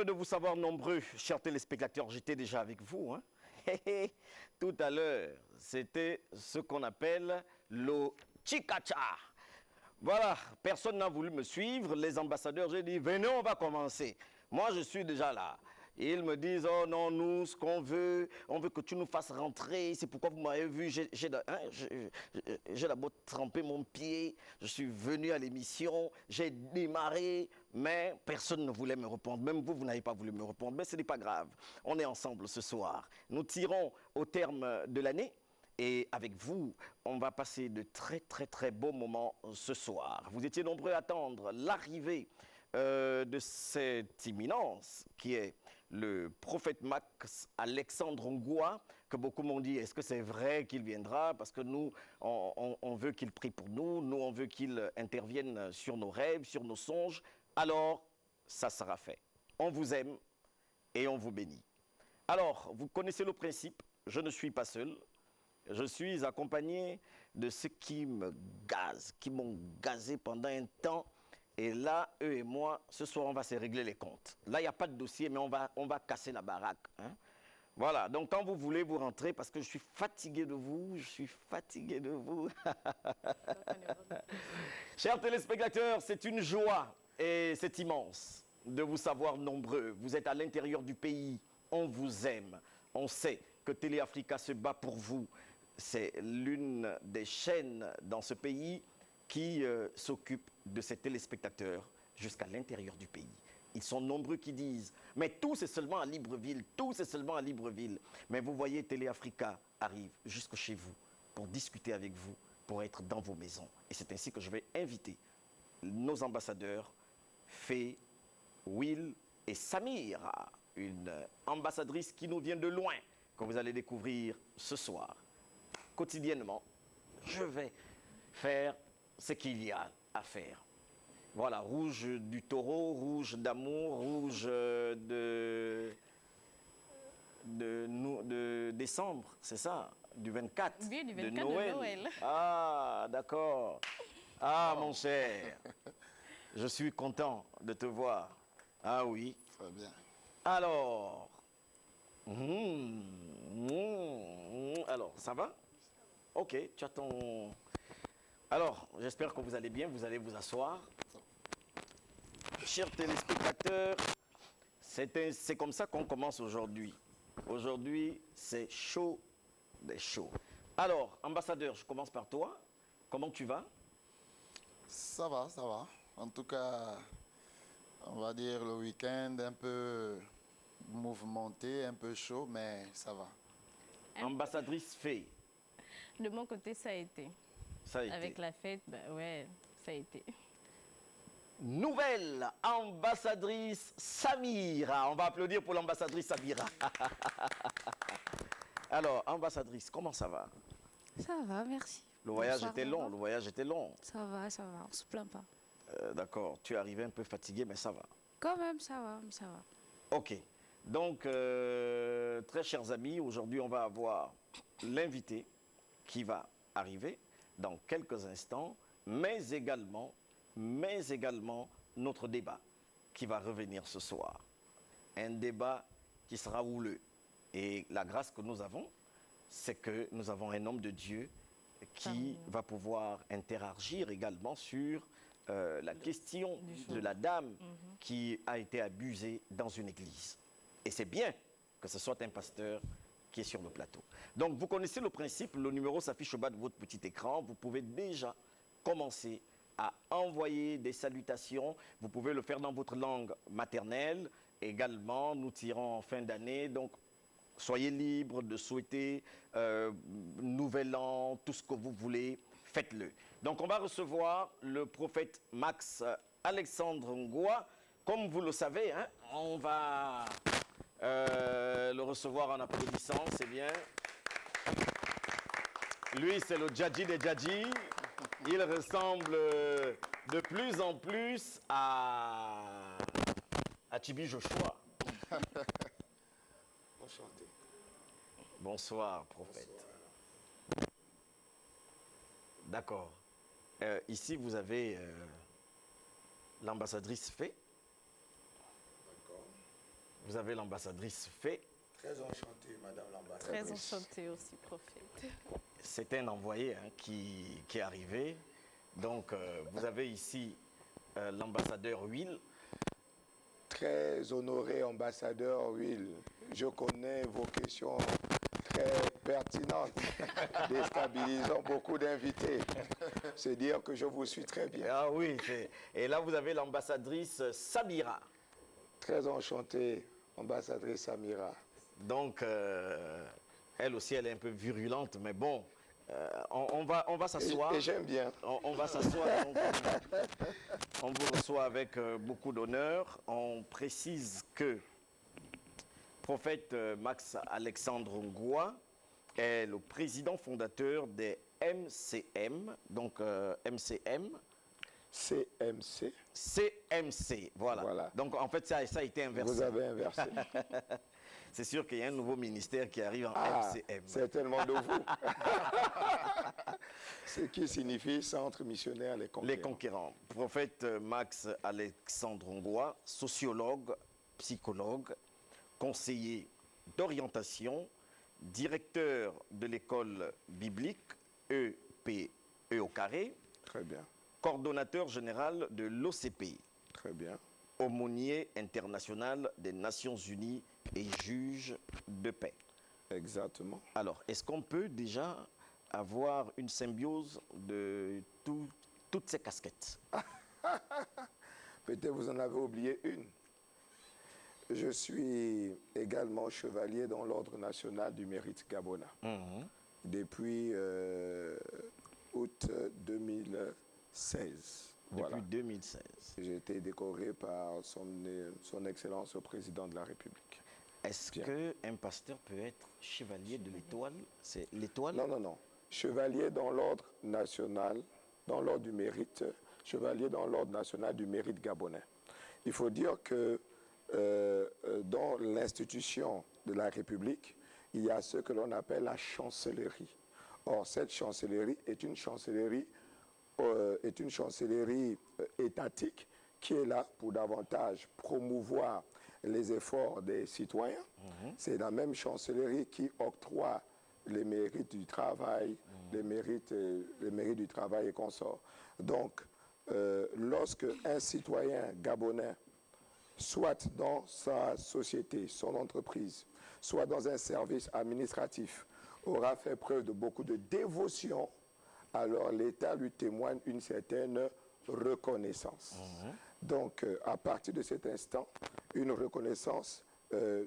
Heureux de vous savoir nombreux, chers téléspectateurs. J'étais déjà avec vous. Hein? Tout à l'heure, c'était ce qu'on appelle le Chikacha. Voilà, personne n'a voulu me suivre. Les ambassadeurs, j'ai dit, venez, on va commencer. Moi, je suis déjà là. Ils me disent, oh non, nous, ce qu'on veut, on veut que tu nous fasses rentrer. C'est pourquoi vous m'avez vu, j'ai d'abord trempé mon pied. Je suis venu à l'émission, j'ai démarré, mais personne ne voulait me répondre. Même vous, vous n'avez pas voulu me répondre. Mais ce n'est pas grave. On est ensemble ce soir. Nous tirons au terme de l'année. Et avec vous, on va passer de très beaux moments ce soir. Vous étiez nombreux à attendre l'arrivée de cette imminence qui est le prophète Max Alexandre Ngoua, que beaucoup m'ont dit, est-ce que c'est vrai qu'il viendra? Parce que nous, on veut qu'il prie pour nous, nous, on veut qu'il intervienne sur nos rêves, sur nos songes. Alors, ça sera fait. On vous aime et on vous bénit. Alors, vous connaissez le principe, je ne suis pas seul. Je suis accompagné de ceux qui me gazent, qui m'ont gazé pendant un temps. Et là, eux et moi, ce soir, on va se régler les comptes. Là, il n'y a pas de dossier, mais on va casser la baraque. Hein? Voilà, donc quand vous voulez, vous rentrez, parce que je suis fatigué de vous, je suis fatigué de vous. Chers téléspectateurs, c'est une joie et c'est immense de vous savoir nombreux. Vous êtes à l'intérieur du pays, on vous aime. On sait que Télé Africa se bat pour vous. C'est l'une des chaînes dans ce pays qui s'occupe de ses téléspectateurs jusqu'à l'intérieur du pays. Ils sont nombreux qui disent, mais tout c'est seulement à Libreville, tout c'est seulement à Libreville. Mais vous voyez, Télé Africa arrive jusque chez vous pour discuter avec vous, pour être dans vos maisons. Et c'est ainsi que je vais inviter nos ambassadeurs, Fé, Will et Samira, une ambassadrice qui nous vient de loin, que vous allez découvrir ce soir. Quotidiennement, je vais faire ce qu'il y a à faire. Voilà, rouge du taureau, rouge d'amour, rouge de décembre, c'est ça? Du 24, oui, du 24 de Noël. Ah, d'accord. Ah, mon cher, je suis content de te voir. Ah oui. Très bien. Alors, alors, ça va? Ok, tu as ton... Alors, j'espère que vous allez bien, vous allez vous asseoir. Chers téléspectateurs, c'est comme ça qu'on commence aujourd'hui. Aujourd'hui, c'est chaud des chauds. Alors, ambassadeur, je commence par toi. Comment tu vas? Ça va, ça va. En tout cas, on va dire le week-end un peu mouvementé, un peu chaud, mais ça va. Ambassadrice Fé. De mon côté, ça a été. Ça a été. Avec la fête, bah ouais, ça a été. Nouvelle ambassadrice Samira. On va applaudir pour l'ambassadrice Samira. Alors, ambassadrice, comment ça va? Ça va, merci. Le voyage Bonsoir, était long, maman. le voyage était long. Ça va, on se plaint pas. D'accord, tu es arrivé un peu fatigué, mais ça va. Quand même, ça va, ça va. Ok, donc, très chers amis, aujourd'hui, on va avoir l'invité qui va arriver dans quelques instants, mais également notre débat qui va revenir ce soir. Un débat qui sera houleux. Et la grâce que nous avons, c'est que nous avons un homme de Dieu qui va pouvoir interagir également sur la question de la dame qui a été abusée dans une église. Et c'est bien que ce soit un pasteur qui est sur le plateau. Donc, vous connaissez le principe, le numéro s'affiche au bas de votre petit écran. Vous pouvez déjà commencer à envoyer des salutations. Vous pouvez le faire dans votre langue maternelle. Également, nous tirons en fin d'année. Donc, soyez libre de souhaiter Nouvel An, tout ce que vous voulez, faites-le. Donc, on va recevoir le prophète Max Alexandre Ngoua. Comme vous le savez, hein, on va le recevoir en applaudissant, c'est bien. Lui, c'est le Djadji des Djadji. Il ressemble de plus en plus à Tibi Joshua. Enchanté. Bonsoir, prophète. Bonsoir. D'accord. Ici, vous avez l'ambassadrice Fé. D'accord. vous avez l'ambassadrice Fée. Très enchanté, Madame l'ambassadrice. Très enchantée aussi, prophète. C'est un envoyé qui est arrivé. Donc, vous avez ici l'ambassadeur Will. Très honoré ambassadeur Will, je connais vos questions très pertinentes, déstabilisant beaucoup d'invités. C'est dire que je vous suis très bien. Ah oui, et là vous avez l'ambassadrice Samira. Très enchanté, ambassadrice Samira. Donc, elle aussi, elle est un peu virulente, mais bon, on va s'asseoir. Et j'aime bien. On va s'asseoir. Donc, on vous reçoit avec beaucoup d'honneur. On précise que prophète Max Alexandre Ngoua est le président fondateur des MCM. Donc, MCM. CMC. CMC, voilà. Voilà. Donc, en fait, ça a été inversé. Vous avez inversé. C'est sûr qu'il y a un nouveau ministère qui arrive en Ah, MCM. certainement de vous. Ce qui signifie Centre missionnaire Les Conquérants. Les Conquérants. Prophète Max Alexandre Ngoua, sociologue, psychologue, conseiller d'orientation, directeur de l'école biblique EPE au carré, Très bien, coordonnateur général de l'OCP, très bien. aumônier international des Nations Unies et juge de paix. Exactement. Alors, est-ce qu'on peut déjà avoir une symbiose de toutes ces casquettes? Peut-être vous en avez oublié une. Je suis également chevalier dans l'Ordre national du mérite gabonais. Depuis août 2016. Voilà. Depuis 2016. J'ai été décoré par son Excellence le Président de la République. Est-ce Bien. qu'un pasteur peut être chevalier de l'étoile? C'est l'étoile? Non, non, non. Chevalier dans l'Ordre national, dans l'Ordre du mérite, chevalier dans l'Ordre national du mérite gabonais. Il faut dire que dans l'institution de la République, il y a ce que l'on appelle la chancellerie. Or, cette chancellerie est une chancellerie étatique qui est là pour davantage promouvoir les efforts des citoyens. C'est la même chancellerie qui octroie les mérites du travail, les mérites du travail et consorts. Donc, lorsque un citoyen gabonais, soit dans sa société, son entreprise, soit dans un service administratif, aura fait preuve de beaucoup de dévotion, alors l'État lui témoigne une certaine reconnaissance. Donc, à partir de cet instant, une reconnaissance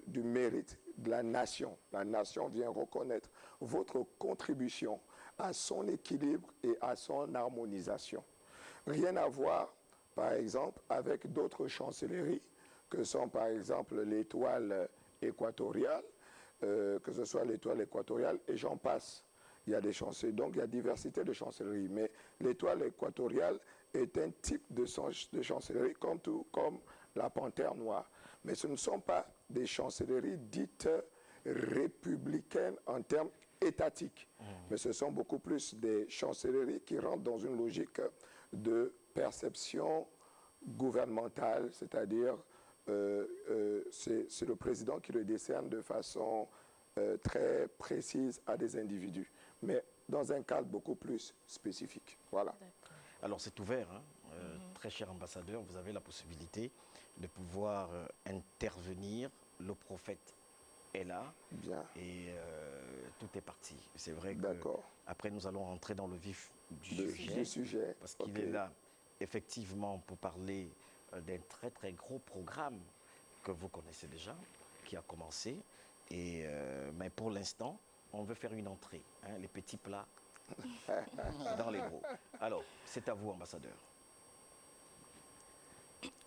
du mérite de la nation. La nation vient reconnaître votre contribution à son équilibre et à son harmonisation. Rien à voir, par exemple, avec d'autres chancelleries, que sont par exemple l'étoile équatoriale, que ce soit l'étoile équatoriale, et j'en passe. Il y a des chancelleries, donc il y a diversité de chancelleries, mais l'étoile équatoriale est un type de chancellerie comme la panthère noire. Mais ce ne sont pas des chancelleries dites républicaines en termes étatiques, mais ce sont beaucoup plus des chancelleries qui rentrent dans une logique de perception gouvernementale, c'est-à-dire c'est le président qui le décerne de façon très précise à des individus, mais dans un cadre beaucoup plus spécifique. Voilà. Alors c'est ouvert, hein. Très cher ambassadeur, vous avez la possibilité de pouvoir intervenir. Le prophète est là. Bien. Et tout est parti. C'est vrai que D'accord. après nous allons rentrer dans le vif du sujet. Parce qu'il Ok. est là effectivement pour parler d'un très très gros programme que vous connaissez déjà, qui a commencé. Et, mais pour l'instant, on veut faire une entrée, hein, les petits plats dans les gros. Alors, c'est à vous, ambassadeur.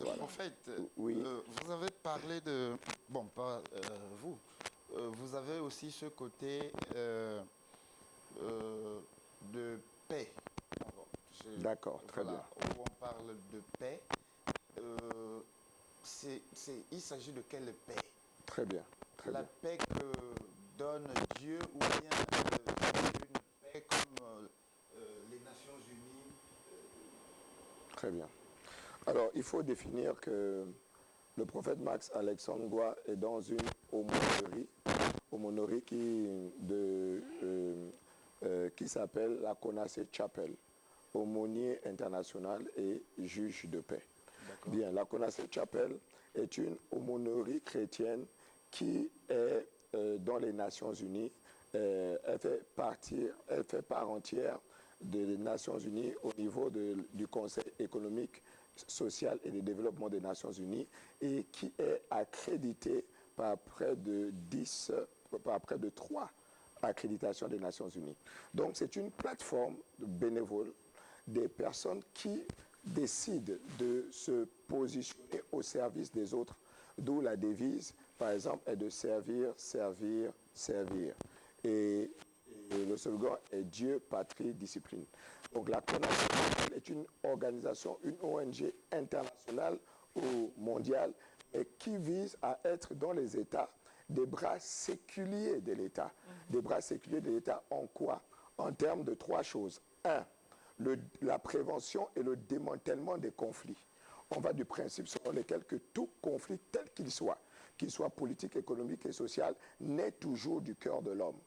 En fait, Oui. vous avez parlé de... Bon, pas vous. Vous avez aussi ce côté de paix. D'accord, très Où on parle de paix. Il s'agit de quelle paix? Très bien. Très La bien. paix que donne Dieu ou bien une paix comme les Nations Unies? Très bien. Alors, il faut définir que le prophète Max Alexandre Goua est dans une aumônerie qui s'appelle la Konasé Chapel, aumônier international et juge de paix. Bien, la Konasé Chapel est une aumônerie chrétienne qui est dans les Nations Unies. Elle fait part entière des Nations Unies au niveau du Conseil économique, social et de développement des Nations Unies et qui est accréditée par près de 3 accréditations des Nations Unies. Donc c'est une plateforme de bénévoles, des personnes qui décident de se positionner au service des autres, d'où la devise, par exemple, est de servir, servir, servir. Et le slogan est Dieu, patrie, discipline. Donc la CONAS est une organisation, une ONG internationale ou mondiale, et qui vise à être dans les États des bras séculiers de l'État. Des bras séculiers de l'État en quoi? En termes de 3 choses. 1, la prévention et le démantèlement des conflits. On va du principe selon lequel que tout conflit, tel qu'il soit politique, économique et social, naît toujours du cœur de l'homme.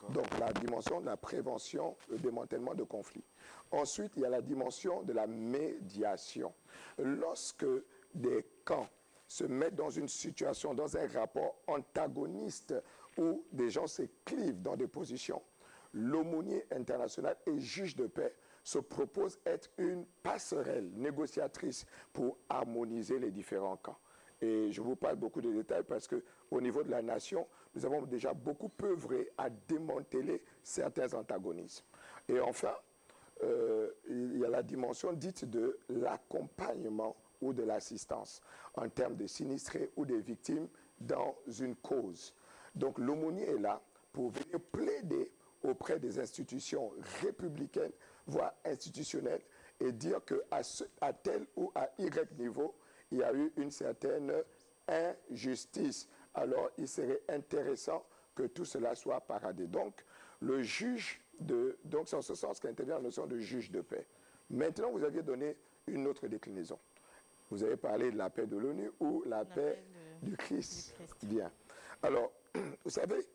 Donc la dimension de la prévention, le démantèlement de conflits. Ensuite, il y a la dimension de la médiation. Lorsque des camps se mettent dans une situation, dans un rapport antagoniste où des gens se clivent dans des positions, l'aumônier international et juge de paix se propose être une passerelle négociatrice pour harmoniser les différents camps. Et je vous parle beaucoup de détails parce qu'au niveau de la nation, nous avons déjà beaucoup œuvré à démanteler certains antagonismes. Et enfin, il y a la dimension dite de l'accompagnement ou de l'assistance en termes de sinistrés ou de victimes dans une cause. Donc l'aumônier est là pour venir plaider auprès des institutions républicaines, voire institutionnelles, et dire qu'à tel ou à Y niveau, il y a eu une certaine injustice. Alors, il serait intéressant que tout cela soit paradé. Donc, le juge donc c'est en ce sens qu'intervient la notion de juge de paix. Maintenant, vous aviez donné une autre déclinaison. Vous avez parlé de la paix de l'ONU ou la paix du Christ. Bien. Alors, vous savez,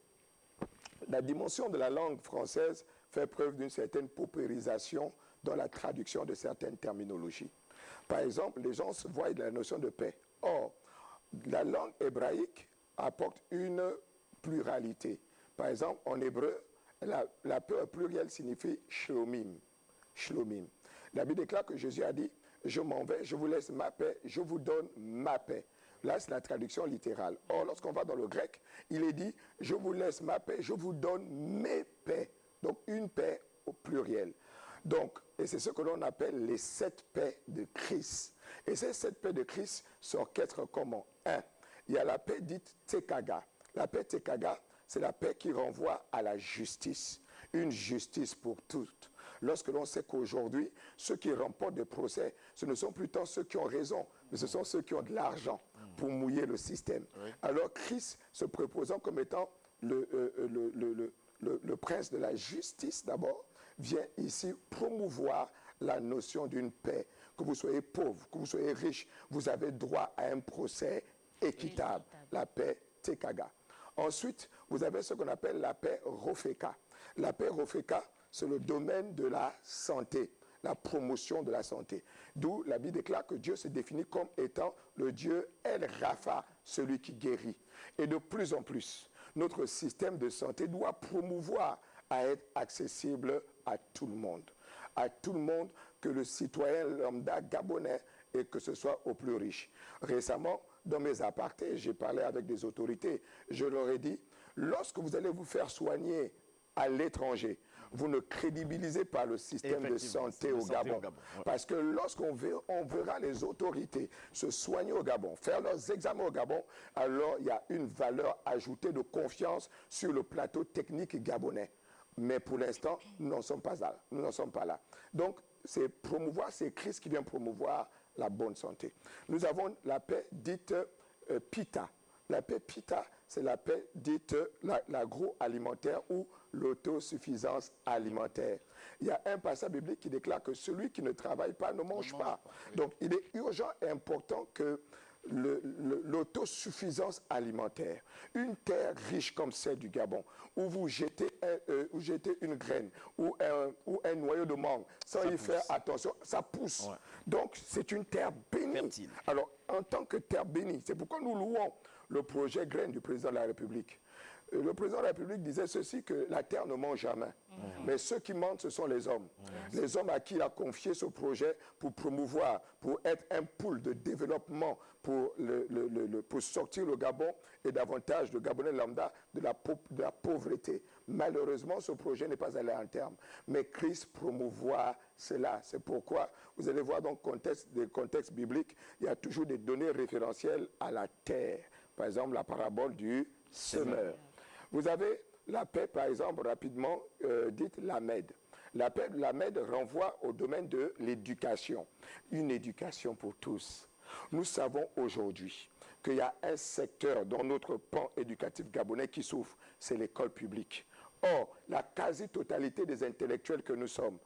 la dimension de la langue française fait preuve d'une certaine paupérisation dans la traduction de certaines terminologies. Par exemple, les gens se voient de la notion de paix. Or, la langue hébraïque apporte une pluralité. Par exemple, en hébreu, la paix au pluriel signifie shlomim. Shlomim. La Bible déclare que Jésus a dit, je m'en vais, je vous laisse ma paix, je vous donne ma paix. Là, c'est la traduction littérale. Or, lorsqu'on va dans le grec, il est dit, je vous laisse ma paix, je vous donne mes paix. Donc, une paix au pluriel. Donc, et c'est ce que l'on appelle les 7 paix de Christ. Et ces 7 paix de Christ s'orchestrent comment? 1. Il y a la paix dite Tekaga. La paix Tekaga, c'est la paix qui renvoie à la justice. Une justice pour toutes. Lorsque l'on sait qu'aujourd'hui, ceux qui remportent des procès, ce ne sont plus tant ceux qui ont raison, mais ce sont ceux qui ont de l'argent pour mouiller le système. Oui. Alors Christ, se proposant comme étant le prince de la justice d'abord, vient ici promouvoir la notion d'une paix. Que vous soyez pauvre, que vous soyez riche, vous avez droit à un procès équitable. La paix Tekaga. Ensuite, vous avez ce qu'on appelle la paix Rofeka. La paix Rofeka, c'est le domaine de la santé, la promotion de la santé. D'où la Bible déclare que Dieu se définit comme étant le Dieu El Rapha, celui qui guérit. Et de plus en plus, notre système de santé doit promouvoir à être accessible à tout le monde. À tout le monde, que le citoyen lambda gabonais et que ce soit aux plus riches. Récemment, dans mes apartés, j'ai parlé avec des autorités. Je leur ai dit, lorsque vous allez vous faire soigner à l'étranger, vous ne crédibilisez pas le système de santé au Gabon. Ouais. Parce que lorsqu'on verra les autorités se soigner au Gabon, faire leurs examens au Gabon, alors il y a une valeur ajoutée de confiance sur le plateau technique gabonais. Mais pour l'instant, nous n'en sommes pas là. Nous n'en sommes pas là. Donc, c'est Christ qui vient promouvoir la bonne santé. Nous avons la paix dite Pita. La paix Pita, c'est la paix dite l'agroalimentaire ou l'autosuffisance alimentaire. Il y a un passage biblique qui déclare que celui qui ne travaille pas ne mange pas. Donc, il est urgent et important que l'autosuffisance alimentaire. Une terre riche comme celle du Gabon, où vous jetez, une graine ou un noyau de mangue, sans y faire attention, ça pousse. Ouais. Donc, c'est une terre bénie. Fertile. Alors, en tant que terre bénie, c'est pourquoi nous louons le projet graine du président de la République. Le président de la République disait ceci, que la terre ne mange jamais. Mais ceux qui mentent, ce sont les hommes. Les hommes à qui il a confié ce projet pour promouvoir, pour être un pôle de développement, pour sortir le Gabon et davantage le Gabonais lambda de la pauvreté. Malheureusement, ce projet n'est pas allé à terme. Mais Christ promouvoit cela. C'est pourquoi, vous allez voir dans des contextes bibliques, il y a toujours des données référentielles à la terre. Par exemple, la parabole du semeur. Vous avez la paix, par exemple, rapidement dite la Mède. La Mède renvoie au domaine de l'éducation. Une éducation pour tous. Nous savons aujourd'hui qu'il y a un secteur dans notre pan éducatif gabonais qui souffre, c'est l'école publique. Or, la quasi-totalité des intellectuels que nous sommes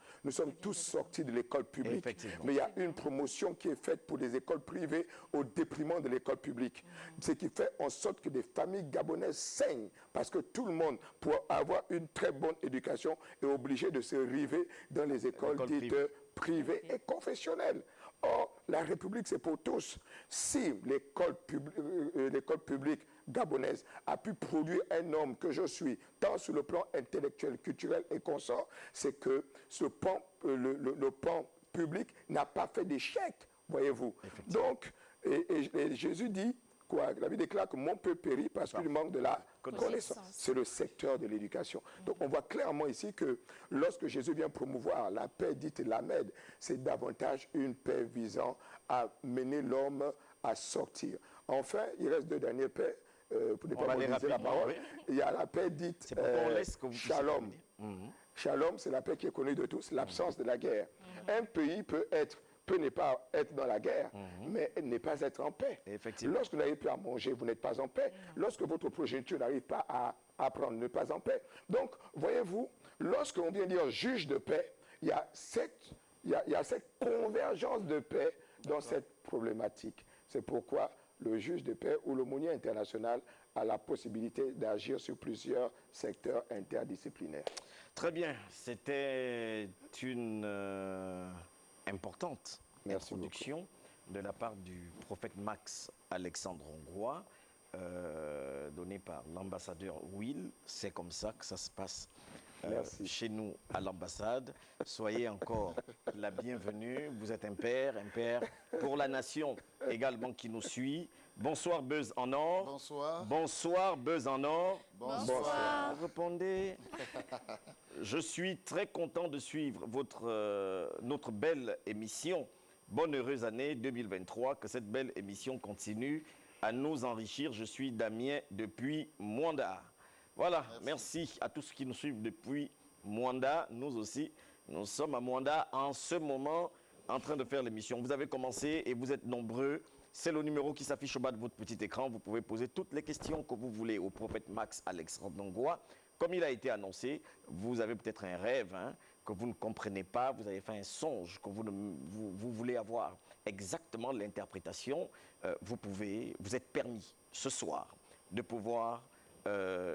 tous sortis de l'école publique. Mais il y a une promotion qui est faite pour les écoles privées au détriment de l'école publique. Ce qui fait en sorte que des familles gabonaises saignent parce que tout le monde, pour avoir une très bonne éducation, est obligé de se river dans les écoles dites privées et confessionnelles. Or, la République, c'est pour tous. Si l'école publique gabonaise a pu produire un homme que je suis, tant sur le plan intellectuel, culturel et consort, c'est que le pan public n'a pas fait d'échec, voyez-vous. Donc, et Jésus dit, quoi? La Bible déclare que mon peuple périt parce qu'il manque de la connaissance. C'est le secteur de l'éducation. Donc on voit clairement ici que lorsque Jésus vient promouvoir la paix dite la Mède, c'est davantage une paix visant à mener l'homme à sortir. Enfin, il reste deux dernières paix. Pour ne pas mobiliser la parole. Oui. Il y a la paix dite Shalom. Shalom, c'est la paix qui est connue de tous, l'absence de la guerre. Un pays peut ne pas être dans la guerre, mais ne pas être en paix. Lorsque vous n'arrivez plus à manger, vous n'êtes pas en paix. Lorsque votre progéniture n'arrive pas à prendre, vous n'êtes pas en paix. Donc, voyez-vous, lorsque l'on vient dire juge de paix, il y a cette convergence de paix dans cette problématique. C'est pourquoi le juge de paix ou l'aumônier international a la possibilité d'agir sur plusieurs secteurs interdisciplinaires. Très bien, c'était une importante introduction de la part du prophète Max Alexandre Hongrois, donnée par l'ambassadeur Will. C'est comme ça que ça se passe chez nous à l'ambassade. Soyez encore la bienvenue. Vous êtes un père pour la nation également qui nous suit. Bonsoir Buzz en or. Bonsoir. Bonsoir Buzz en or. Bonsoir. Répondez. Je suis très content de suivre notre belle émission. Bonne heureuse année 2023. Que cette belle émission continue à nous enrichir. Je suis Damien depuis Mwanda. Voilà, merci à tous qui nous suivent depuis Mwanda. Nous aussi, nous sommes à Mwanda en ce moment en train de faire l'émission. Vous avez commencé et vous êtes nombreux. C'est le numéro qui s'affiche au bas de votre petit écran. Vous pouvez poser toutes les questions que vous voulez au prophète Max Alexandre Hongrois. Comme il a été annoncé, vous avez peut-être un rêve que vous ne comprenez pas. Vous avez fait un songe que vous voulez avoir exactement l'interprétation. Vous êtes permis ce soir de pouvoir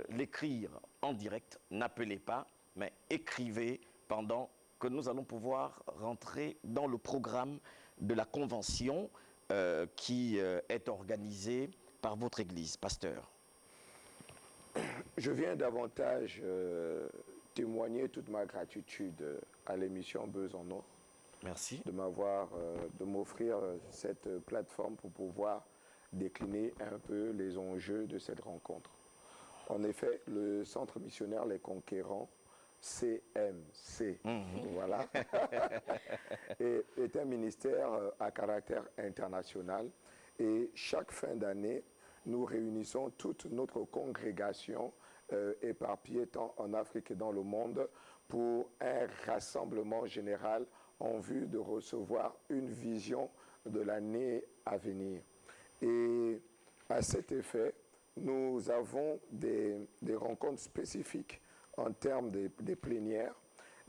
l'écrire en direct. N'appelez pas, mais écrivez pendant que nous allons pouvoir rentrer dans le programme de la convention qui est organisée par votre église, pasteur. Je viens davantage témoigner toute ma gratitude à l'émission Buzz en or. Merci. De m'offrir cette plateforme pour pouvoir décliner un peu les enjeux de cette rencontre. En effet, le Centre missionnaire Les Conquérants, CMC, voilà, est un ministère à caractère international. Et chaque fin d'année, nous réunissons toute notre congrégation éparpillée tant en Afrique que dans le monde pour un rassemblement général en vue de recevoir une vision de l'année à venir. Et à cet effet, nous avons des rencontres spécifiques en termes des plénières.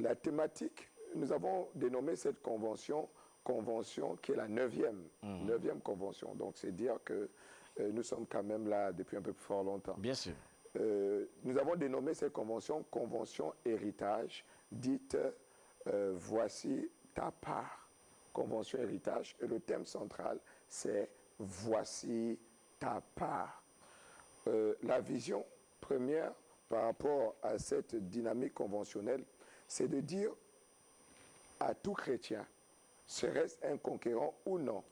La thématique, nous avons dénommé cette convention convention qui est la 9e convention. Donc, c'est dire que nous sommes quand même là depuis un peu plus fort longtemps. Bien sûr. Nous avons dénommé cette convention Convention Héritage, dite Voici ta part. Convention Héritage. Et le thème central, c'est Voici ta part. La vision première par rapport à cette dynamique conventionnelle, c'est de dire à tout chrétien, serait-ce un conquérant ou non,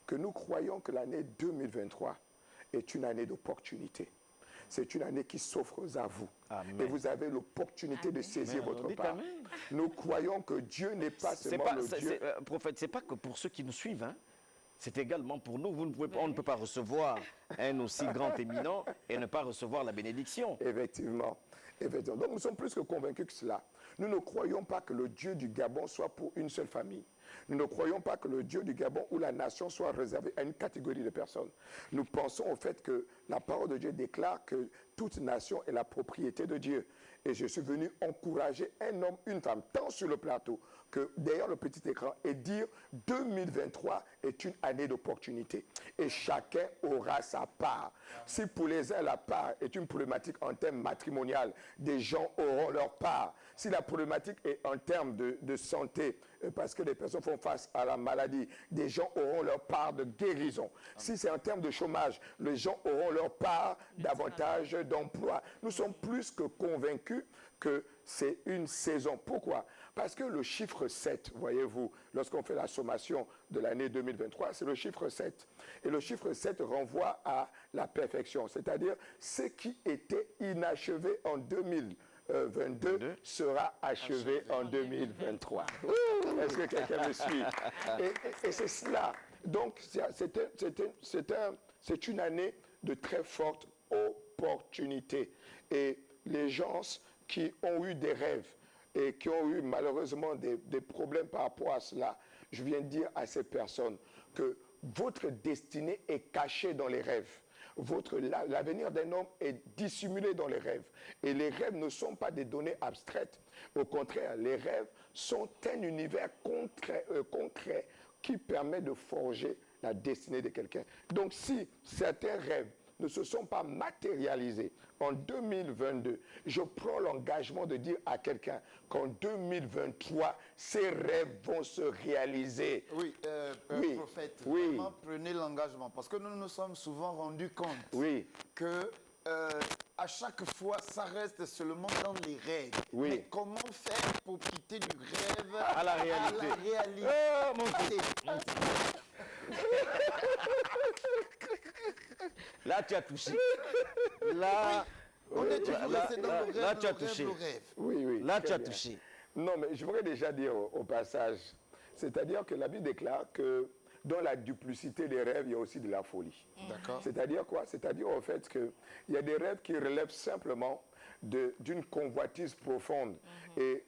que nous croyons que l'année 2023 est une année d'opportunité. C'est une année qui s'offre à vous. Amen. Et vous avez l'opportunité de saisir votre part. Amen. Nous croyons que Dieu n'est pas seulement le Dieu. Prophète, c'est pas que pour ceux qui nous suivent, hein. C'est également pour nous. On ne peut pas recevoir un aussi grand éminent et ne pas recevoir la bénédiction. Effectivement. Effectivement. Donc nous sommes plus que convaincus que cela. Nous ne croyons pas que le Dieu du Gabon soit pour une seule famille. Nous ne croyons pas que le Dieu du Gabon ou la nation soit réservé à une catégorie de personnes. Nous pensons au fait que la parole de Dieu déclare que toute nation est la propriété de Dieu. Et je suis venu encourager un homme, une femme, tant sur le plateau que derrière le petit écran, et dire 2023 est une année d'opportunité. Et chacun aura sa part. Si pour les uns la part est une problématique en termes matrimonial, des gens auront leur part. Si la problématique est en termes de santé, parce que les personnes font face à la maladie, des gens auront leur part de guérison. Si c'est en termes de chômage, les gens auront leur part davantage d'emploi. Nous sommes plus que convaincus que c'est une saison. Pourquoi? Parce que le chiffre 7, voyez-vous, lorsqu'on fait la sommation de l'année 2023, c'est le chiffre 7. Et le chiffre 7 renvoie à la perfection, c'est-à-dire ce qui était inachevé en 2022 sera achevé en 2023. Est-ce que quelqu'un me suit? Et c'est cela. Donc, c'est une année de très forte opportunité. Et les gens qui ont eu des rêves et qui ont eu malheureusement des problèmes par rapport à cela, je viens de dire à ces personnes que votre destinée est cachée dans les rêves. L'avenir d'un homme est dissimulé dans les rêves. Et les rêves ne sont pas des données abstraites. Au contraire, les rêves sont un univers concret qui permet de forger la destinée de quelqu'un. Donc si certains rêves ne se sont pas matérialisés en 2022, je prends l'engagement de dire à quelqu'un qu'en 2023, ces rêves vont se réaliser. Oui, Oui, prophète, oui. vraiment prenez l'engagement, parce que nous nous sommes souvent rendus compte Oui. que à chaque fois, ça reste seulement dans les rêves. Oui. Mais comment faire pour quitter du rêve À la réalité. À la réalité. Ah, mon Dieu. Là, tu as touché. Là, On est toujours resté dans le rêve, là, tu as le rêve, touché. le rêve. Oui, oui. Là, très tu as bien. touché. Non, mais je voudrais déjà dire au passage, c'est-à-dire que la Bible déclare que dans la duplicité des rêves, il y a aussi de la folie. D'accord. C'est-à-dire quoi? C'est-à-dire au fait qu'il y a des rêves qui relèvent simplement d'une convoitise profonde et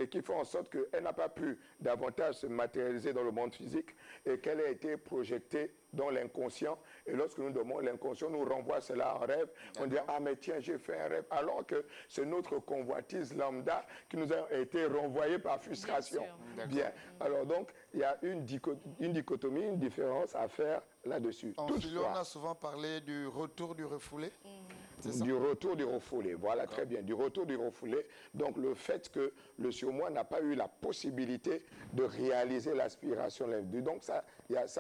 qui font en sorte qu'elle n'a pas pu davantage se matérialiser dans le monde physique et qu'elle a été projetée dans l'inconscient. Et lorsque nous demandons l'inconscient, nous renvoie cela en rêve. On dit, ah mais tiens, j'ai fait un rêve. Alors que c'est notre convoitise lambda qui nous a été renvoyée par frustration. Bien. Alors donc, il y a une dichotomie, une différence à faire là-dessus. En philo, on a souvent parlé du retour du refoulé. C'est ça? Du retour du refoulé, voilà, très bien, du retour du refoulé. Donc le fait que le surmoi n'a pas eu la possibilité de réaliser l'aspiration. Donc ça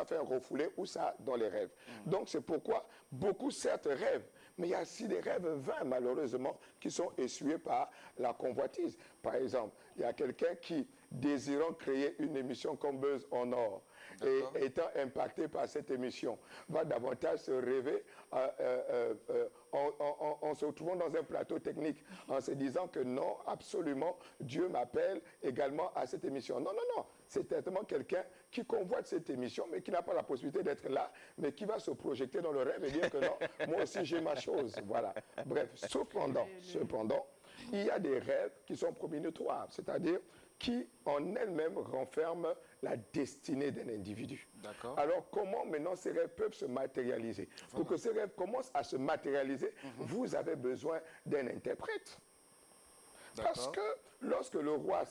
fait un refoulé ou ça dans les rêves. Donc c'est pourquoi beaucoup certes rêvent, mais il y a aussi des rêves vains malheureusement qui sont essuyés par la convoitise. Par exemple, il y a quelqu'un qui, désirant créer une émission comme Buzz en or, et étant impacté par cette émission, va davantage se rêver en se retrouvant dans un plateau technique, en se disant que non, absolument, Dieu m'appelle également à cette émission. Non, non, non, c'est certainement quelqu'un qui convoite cette émission, mais qui n'a pas la possibilité d'être là, mais qui va se projeter dans le rêve et dire que non, moi aussi j'ai ma chose. Voilà. Bref, cependant, il y a des rêves qui sont prémonitoires, c'est-à-dire qui en elles-mêmes renferment la destinée d'un individu. Alors comment maintenant ces rêves peuvent se matérialiser? Pour que ces rêves commencent à se matérialiser, vous avez besoin d'un interprète. Parce que lorsque le roi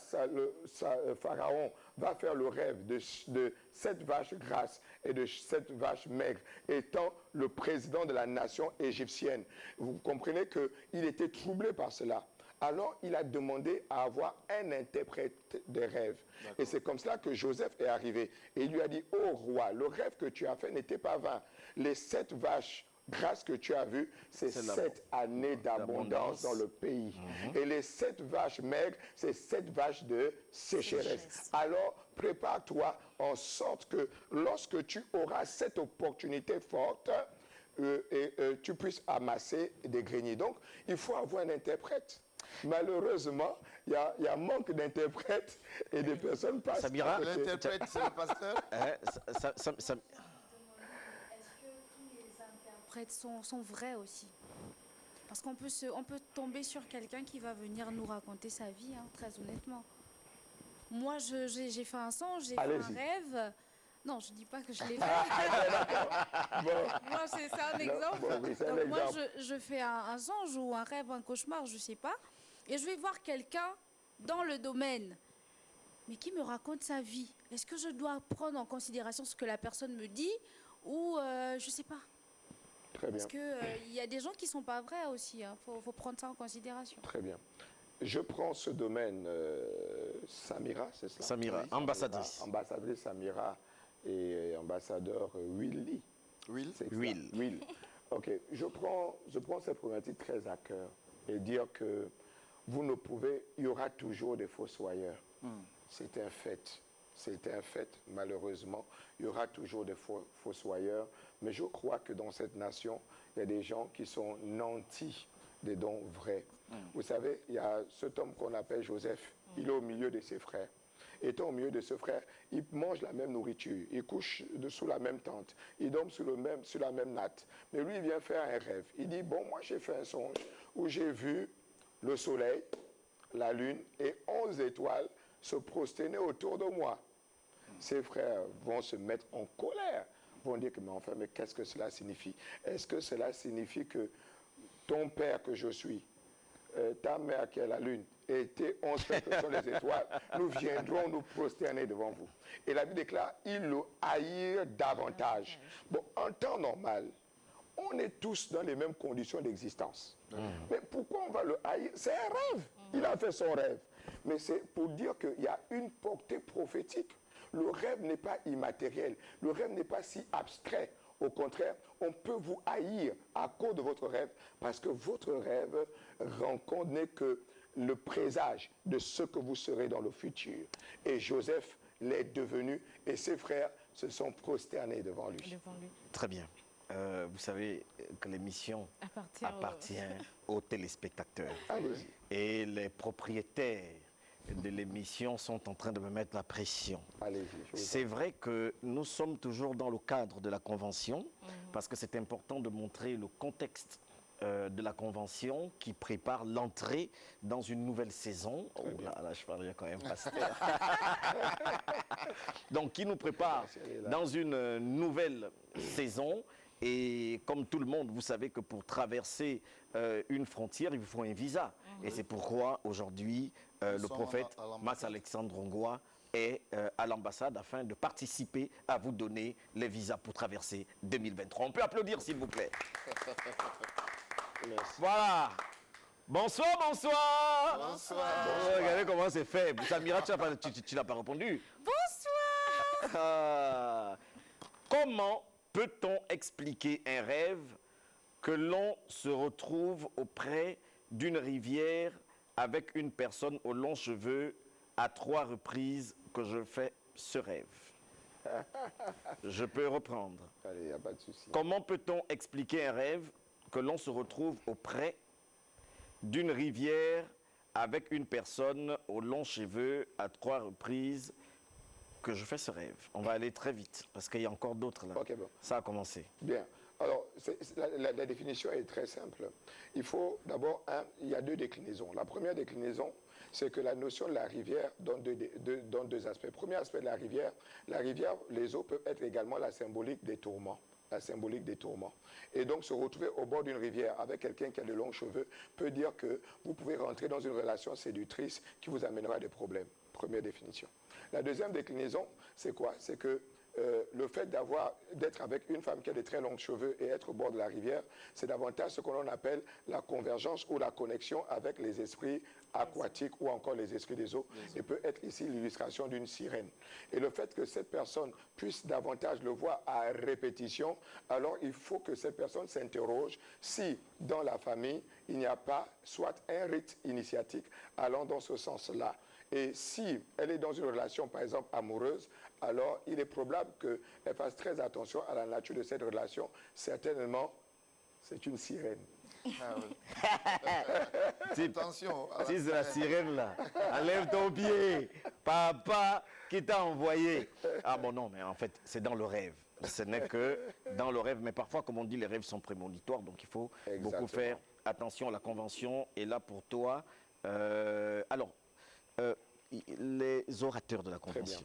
Pharaon va faire le rêve de cette vache grasse et de cette vache maigre, étant le président de la nation égyptienne, vous comprenez qu'il était troublé par cela. Alors, il a demandé à avoir un interprète des rêves. Et c'est comme cela que Joseph est arrivé. Et il lui a dit, « Oh roi, le rêve que tu as fait n'était pas vain. Les 7 vaches grâce que tu as vu, c'est 7 années d'abondance dans le pays. Et les 7 vaches maigres, c'est 7 vaches de sécheresse. Alors, prépare-toi en sorte que lorsque tu auras cette opportunité forte, tu puisses amasser des greniers. Donc, il faut avoir un interprète. Malheureusement, il y a manque d'interprètes et des personnes passent. Samira, l'interprète, c'est le pasteur. Sont vrais aussi. Parce qu'on peut, on peut tomber sur quelqu'un qui va venir nous raconter sa vie, hein, très honnêtement. Moi, j'ai fait un songe, j'ai fait un rêve. Non, je ne dis pas que je l'ai fait. Moi, c'est un exemple. Donc, moi, je fais un songe ou un rêve, un cauchemar, je ne sais pas. Et je vais voir quelqu'un dans le domaine, mais qui me raconte sa vie. Est-ce que je dois prendre en considération ce que la personne me dit ou je ne sais pas. Très bien. Parce qu'il y a des gens qui ne sont pas vrais aussi. Il faut prendre ça en considération. Très bien. Je prends ce domaine, Samira, c'est ça? Samira, oui. Ambassadrice. Ambassadrice Samira et ambassadeur Willy. Will. Ok, je prends cette problématique très à cœur et dire que vous ne pouvez, il y aura toujours des fossoyeurs. C'est un fait. C'est un fait, malheureusement. Il y aura toujours des fossoyeurs. Mais je crois que dans cette nation, il y a des gens qui sont nantis des dons vrais. Vous savez, il y a cet homme qu'on appelle Joseph. Il est au milieu de ses frères. Étant au milieu de ses frères, il mange la même nourriture. Il couche sous la même tente. Il dort sur la même natte. Mais lui, il vient faire un rêve. Il dit, bon, moi, j'ai fait un songe où j'ai vu le soleil, la lune et 11 étoiles se prosterner autour de moi. Ses frères vont se mettre en colère, vont dire que, mais enfin, mais qu'est-ce que cela signifie? Est-ce que cela signifie que ton père que je suis, ta mère qui est la lune, et tes 11 frères que sont les étoiles, nous viendrons nous prosterner devant vous? Et la Bible déclare, ils le haïrent davantage. Bon, en temps normal, on est tous dans les mêmes conditions d'existence. Mais pourquoi on va le haïr? C'est un rêve. Il a fait son rêve. Mais c'est pour dire qu'il y a une portée prophétique. Le rêve n'est pas immatériel. Le rêve n'est pas si abstrait. Au contraire, on peut vous haïr à cause de votre rêve parce que votre rêve rencontre n'est que le présage de ce que vous serez dans le futur. Et Joseph l'est devenu et ses frères se sont prosternés devant lui. Très bien. Vous savez que l'émission appartient aux téléspectateurs. Allez-y. Et les propriétaires de l'émission sont en train de me mettre la pression. Allez-y. C'est vrai que nous sommes toujours dans le cadre de la Convention, parce que c'est important de montrer le contexte de la Convention qui prépare l'entrée dans une nouvelle saison. Oh là, je parlais quand même pasteur. Donc, qui nous prépare dans une nouvelle saison. Et comme tout le monde, vous savez que pour traverser une frontière, il vous faut un visa. Et c'est pourquoi aujourd'hui, le prophète Mas Alexandre Ngwa est à l'ambassade afin de participer à vous donner les visas pour traverser 2023. On peut applaudir, s'il vous plaît. Merci. Voilà. Bonsoir. Bonsoir. Regardez comment c'est fait. Samira, tu n'as pas répondu. Bonsoir. Comment peut-on expliquer un rêve que l'on se retrouve auprès d'une rivière avec une personne aux longs cheveux à 3 reprises que je fais ce rêve? Je peux reprendre. Allez, il n'y a pas de souci. Comment peut-on expliquer un rêve que l'on se retrouve auprès d'une rivière avec une personne aux longs cheveux à 3 reprises que je fais ce rêve? On va aller très vite parce qu'il y a encore d'autres là. Ok, bon. Ça a commencé. Bien. Alors, la définition est très simple. Il faut d'abord, il y a 2 déclinaisons. La première déclinaison, c'est que la notion de la rivière donne deux aspects. Premier aspect de la rivière, les eaux peuvent être également la symbolique des tourments. la symbolique des tourments. Et donc se retrouver au bord d'une rivière avec quelqu'un qui a de longs cheveux peut dire que vous pouvez rentrer dans une relation séductrice qui vous amènera des problèmes. Première définition. La deuxième déclinaison, c'est quoi? C'est que le fait d'être avec une femme qui a de très longs cheveux et être au bord de la rivière, c'est davantage ce qu'on appelle la convergence ou la connexion avec les esprits aquatiques ou encore les esprits des eaux. Et peut être ici l'illustration d'une sirène. Et le fait que cette personne puisse davantage le voir à répétition, alors il faut que cette personne s'interroge si dans la famille, il n'y a pas soit un rite initiatique allant dans ce sens-là. Et si elle est dans une relation, par exemple, amoureuse, alors il est probable qu'elle fasse très attention à la nature de cette relation. Certainement, c'est une sirène. Ah oui. Attention. Si c'est la sirène là, enlève ton pied. Papa qui t'a envoyé. Ah bon non, mais en fait, c'est dans le rêve. Ce n'est que dans le rêve. Mais parfois, comme on dit, les rêves sont prémonitoires. Donc il faut beaucoup faire attention. La convention est là pour toi. Les orateurs de la convention.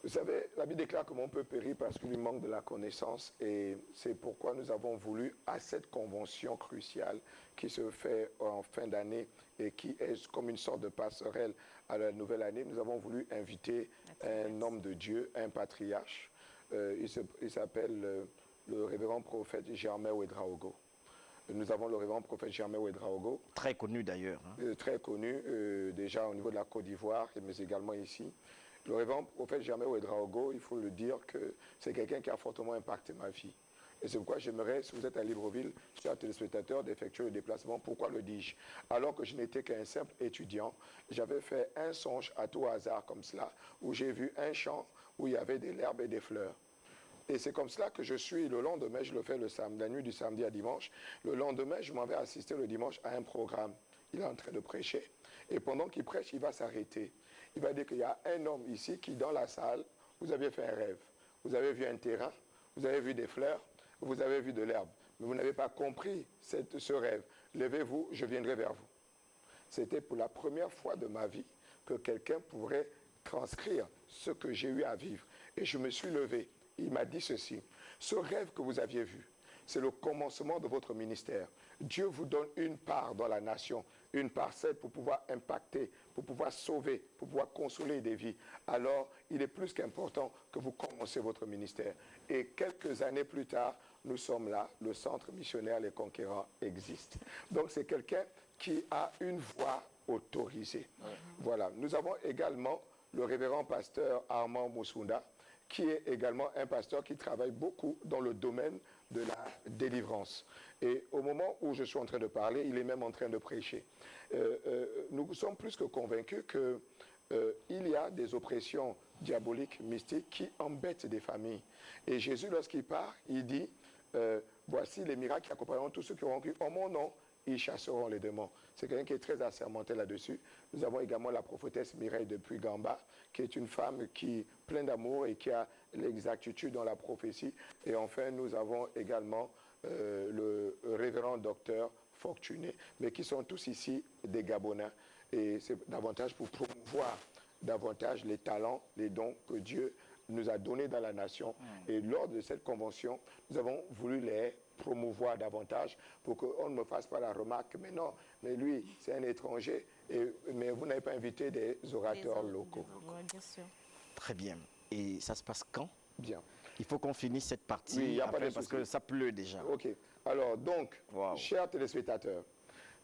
Vous savez, la Bible déclare que mon peuple périt parce qu'il lui manque de la connaissance et c'est pourquoi nous avons voulu, à cette convention cruciale qui se fait en fin d'année et qui est comme une sorte de passerelle à la nouvelle année, nous avons voulu inviter un homme de Dieu, un patriarche. Il s'appelle le révérend prophète Germain Ouedraogo. Nous avons le révérend prophète Germain Ouedraogo. Très connu d'ailleurs. Hein. Très connu, déjà au niveau de la Côte d'Ivoire, mais également ici. Le révérend prophète Germain Ouedraogo, il faut le dire que c'est quelqu'un qui a fortement impacté ma vie. Et c'est pourquoi j'aimerais, si vous êtes à Libreville, chers téléspectateurs, d'effectuer le déplacement. Pourquoi le dis-je? Alors que je n'étais qu'un simple étudiant, j'avais fait un songe à tout hasard comme cela, où j'ai vu un champ où il y avait de l'herbe et des fleurs. Et c'est comme cela que je suis, le lendemain, je le fais la nuit du samedi à dimanche. Le lendemain, je m'en vais assister le dimanche à un programme. Il est en train de prêcher. Et pendant qu'il prêche, il va s'arrêter. Il va dire qu'il y a un homme ici qui, dans la salle, vous avez fait un rêve. Vous avez vu un terrain, vous avez vu des fleurs, vous avez vu de l'herbe. Mais vous n'avez pas compris ce rêve. Levez-vous, je viendrai vers vous. C'était pour la première fois de ma vie que quelqu'un pourrait transcrire ce que j'ai eu à vivre. Et je me suis levé. Il m'a dit ceci. Ce rêve que vous aviez vu, c'est le commencement de votre ministère. Dieu vous donne une part dans la nation, une parcelle pour pouvoir impacter, pour pouvoir sauver, pour pouvoir consoler des vies. Alors, il est plus qu'important que vous commencez votre ministère. Et quelques années plus tard, nous sommes là, le centre missionnaire Les Conquérants existe. Donc, c'est quelqu'un qui a une voix autorisée. Voilà. Nous avons également le révérend pasteur Armand Moussunda, qui est également un pasteur qui travaille beaucoup dans le domaine de la délivrance. Et au moment où je suis en train de parler, il est même en train de prêcher. Nous sommes plus que convaincus qu'il y a des oppressions diaboliques, mystiques, qui embêtent des familles. Et Jésus, lorsqu'il part, il dit, voici les miracles qui accompagneront tous ceux qui auront cru en mon nom, ils chasseront les démons. C'est quelqu'un qui est très assermenté là-dessus. Nous avons également la prophétesse Mireille de Puy-Gamba, qui est une femme qui pleine d'amour et qui a l'exactitude dans la prophétie. Et enfin, nous avons également le révérend docteur Fortuné, mais qui sont tous ici des Gabonais. Et c'est davantage pour promouvoir davantage les talents, les dons que Dieu nous a donnés dans la nation. Et lors de cette convention, nous avons voulu les promouvoir davantage pour qu'on ne me fasse pas la remarque, mais non, mais lui, c'est un étranger, mais vous n'avez pas invité des orateurs locaux. Oui, bien sûr. Très bien. Et ça se passe quand? Bien. Il faut qu'on finisse cette partie Oui, il n'y a après, pas de parce souci. que ça pleut déjà. OK. Alors, donc, Wow. chers téléspectateurs,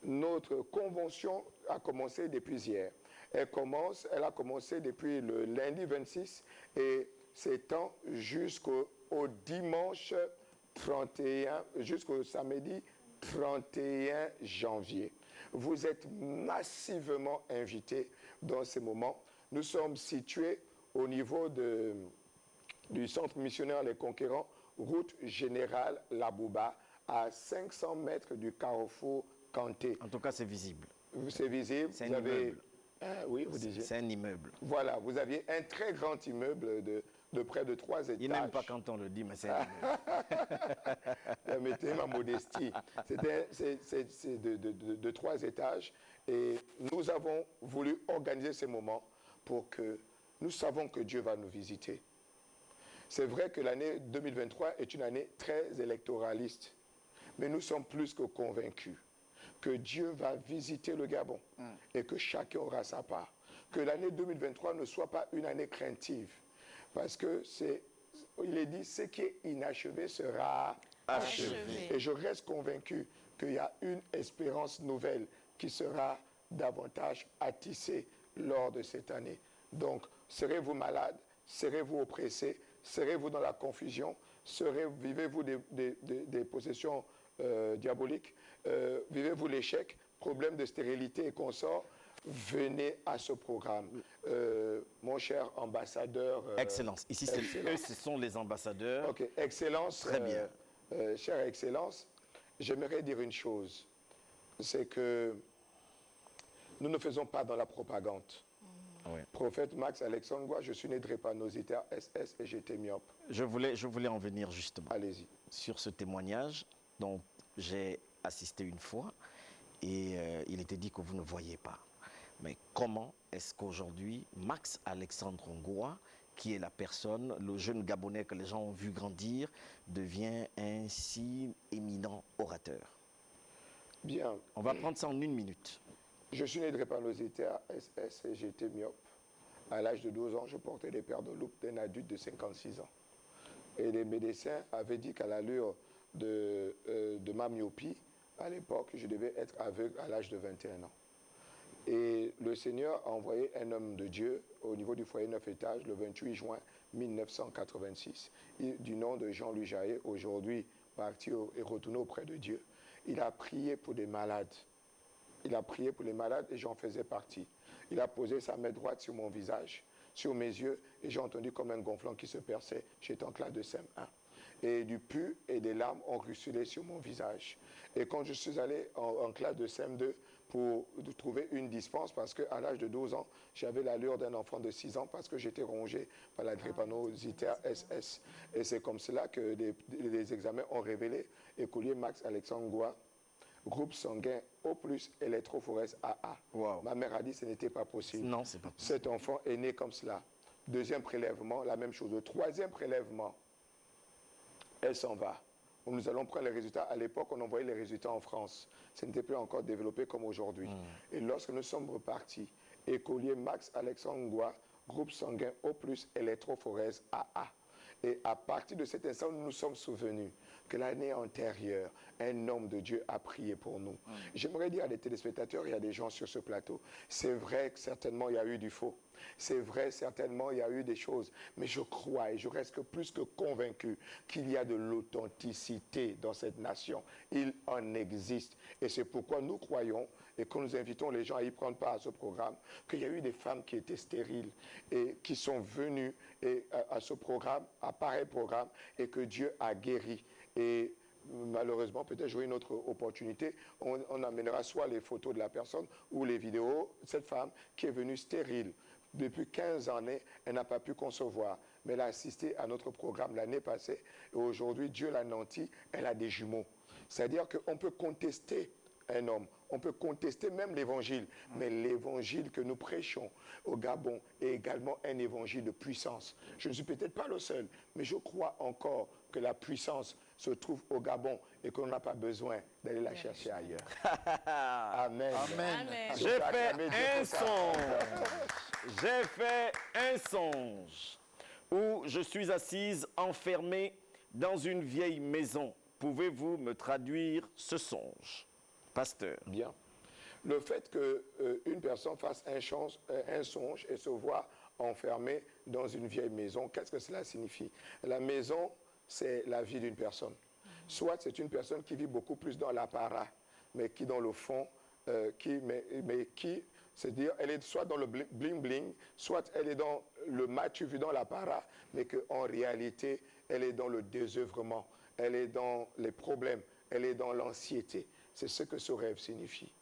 notre convention a commencé depuis hier. Elle a commencé depuis le lundi 26 et s'étend jusqu'au dimanche 31, jusqu'au samedi 31 janvier. Vous êtes massivement invités dans ces moments. Nous sommes situés au niveau du centre missionnaire Les Conquérants, route générale Labouba, à 500 mètres du carrefour Kanté. En tout cas, c'est visible. C'est visible. C'est un immeuble. Oui, vous disiez. C'est un immeuble. Voilà, vous aviez un très grand immeuble de près de 3 étages. Il n'aime pas quand on le dit, mais c'est un immeuble. Permettez ma modestie. C'est de 3 étages. Et nous avons voulu organiser ces moments pour que nous savons que Dieu va nous visiter. C'est vrai que l'année 2023 est une année très électoraliste, mais nous sommes plus que convaincus que Dieu va visiter le Gabon et que chacun aura sa part. Que l'année 2023 ne soit pas une année craintive, parce que il est dit, ce qui est inachevé sera achevé. Et je reste convaincu qu'il y a une espérance nouvelle qui sera davantage attissée lors de cette année. Donc, serez-vous malade, serez-vous oppressé, serez-vous dans la confusion, vivez-vous des possessions diaboliques, vivez-vous l'échec, problème de stérilité et consorts, venez à ce programme. Mon cher ambassadeur... Excellence. Ici, eux, ce sont les ambassadeurs. Ok, Excellence. Très bien. Chère Excellence, j'aimerais dire une chose. C'est que nous ne faisons pas dans la propagande. Oui. Prophète Max Alexandre Ngoua, je suis né drépanocytaire SS et j'étais myope. Je voulais en venir justement Allez-y. sur ce témoignage dont j'ai assisté une fois et il était dit que vous ne voyez pas. Mais comment est-ce qu'aujourd'hui, Max Alexandre Ngoua, qui est la personne, le jeune Gabonais que les gens ont vu grandir, devient un si éminent orateur? Bien. On va prendre ça en 1 minute. Je suis né drépanocytaire SS et j'étais myope. À l'âge de 12 ans, je portais des paires de loupe d'un adulte de 56 ans. Et les médecins avaient dit qu'à l'allure de ma myopie, à l'époque, je devais être aveugle à l'âge de 21 ans. Et le Seigneur a envoyé un homme de Dieu au niveau du foyer 9 étages le 28 juin 1986, du nom de Jean-Louis Jaillet, aujourd'hui parti et retourné auprès de Dieu. Il a prié pour des malades. Il a prié pour les malades et j'en faisais partie. Il a posé sa main droite sur mon visage, sur mes yeux, et j'ai entendu comme un gonflant qui se perçait. J'étais en classe de CM1. Et du pu et des larmes ont ruisselé sur mon visage. Et quand je suis allé en classe de CM2 pour trouver une dispense, parce qu'à l'âge de 12 ans, j'avais l'allure d'un enfant de 6 ans parce que j'étais rongé par la drépanocytaire SS. Et c'est comme cela que les examens ont révélé écolier Max Alexandre Ngoua, groupe sanguin O+, électrophorèse AA. Wow. Ma mère a dit que ce n'était pas possible. Non, c'est pas possible. Cet enfant est né comme cela. Deuxième prélèvement, la même chose. Le troisième prélèvement, elle s'en va. Nous allons prendre les résultats. À l'époque, on envoyait les résultats en France. Ce n'était plus encore développé comme aujourd'hui. Et lorsque nous sommes repartis, écolier Max Alexandre Ngoua, groupe sanguin O+, électrophorèse AA. Et à partir de cet instant, nous nous sommes souvenus que l'année antérieure, un homme de Dieu a prié pour nous. J'aimerais dire à des téléspectateurs, il y a des gens sur ce plateau, c'est vrai que certainement il y a eu du faux. C'est vrai, certainement il y a eu des choses. Mais je crois et je reste plus que convaincu qu'il y a de l'authenticité dans cette nation. Il en existe. Et c'est pourquoi nous croyons et que nous invitons les gens à y prendre part à ce programme, qu'il y a eu des femmes qui étaient stériles et qui sont venues à ce programme, à pareil programme, et que Dieu a guéri. Et malheureusement, peut-être j'aurai une autre opportunité, on amènera soit les photos de la personne ou les vidéos. Cette femme qui est venue stérile, depuis 15 années, elle n'a pas pu concevoir, mais elle a assisté à notre programme l'année passée, et aujourd'hui, Dieu l'a nanti, elle a des jumeaux. C'est-à-dire qu'on peut contester un homme, on peut contester même l'évangile, mais l'évangile que nous prêchons au Gabon est également un évangile de puissance. Je ne suis peut-être pas le seul, mais je crois encore que la puissance se trouve au Gabon et qu'on n'a pas besoin d'aller la chercher ailleurs. Amen. Amen. Amen. J'ai fait un songe. J'ai fait un songe où je suis assise enfermée dans une vieille maison. Pouvez-vous me traduire ce songe, pasteur? Bien. Le fait qu'une personne fasse un songe et se voit enfermée dans une vieille maison, qu'est-ce que cela signifie? La maison, c'est la vie d'une personne. Soit c'est une personne qui vit beaucoup plus dans l'apparat, mais qui dans le fond, c'est-à-dire elle est soit dans le bling-bling, soit elle est dans le matu vu dans l'apparat, mais qu'en réalité, elle est dans le désœuvrement, elle est dans les problèmes, elle est dans l'anxiété. C'est ce que ce rêve signifie.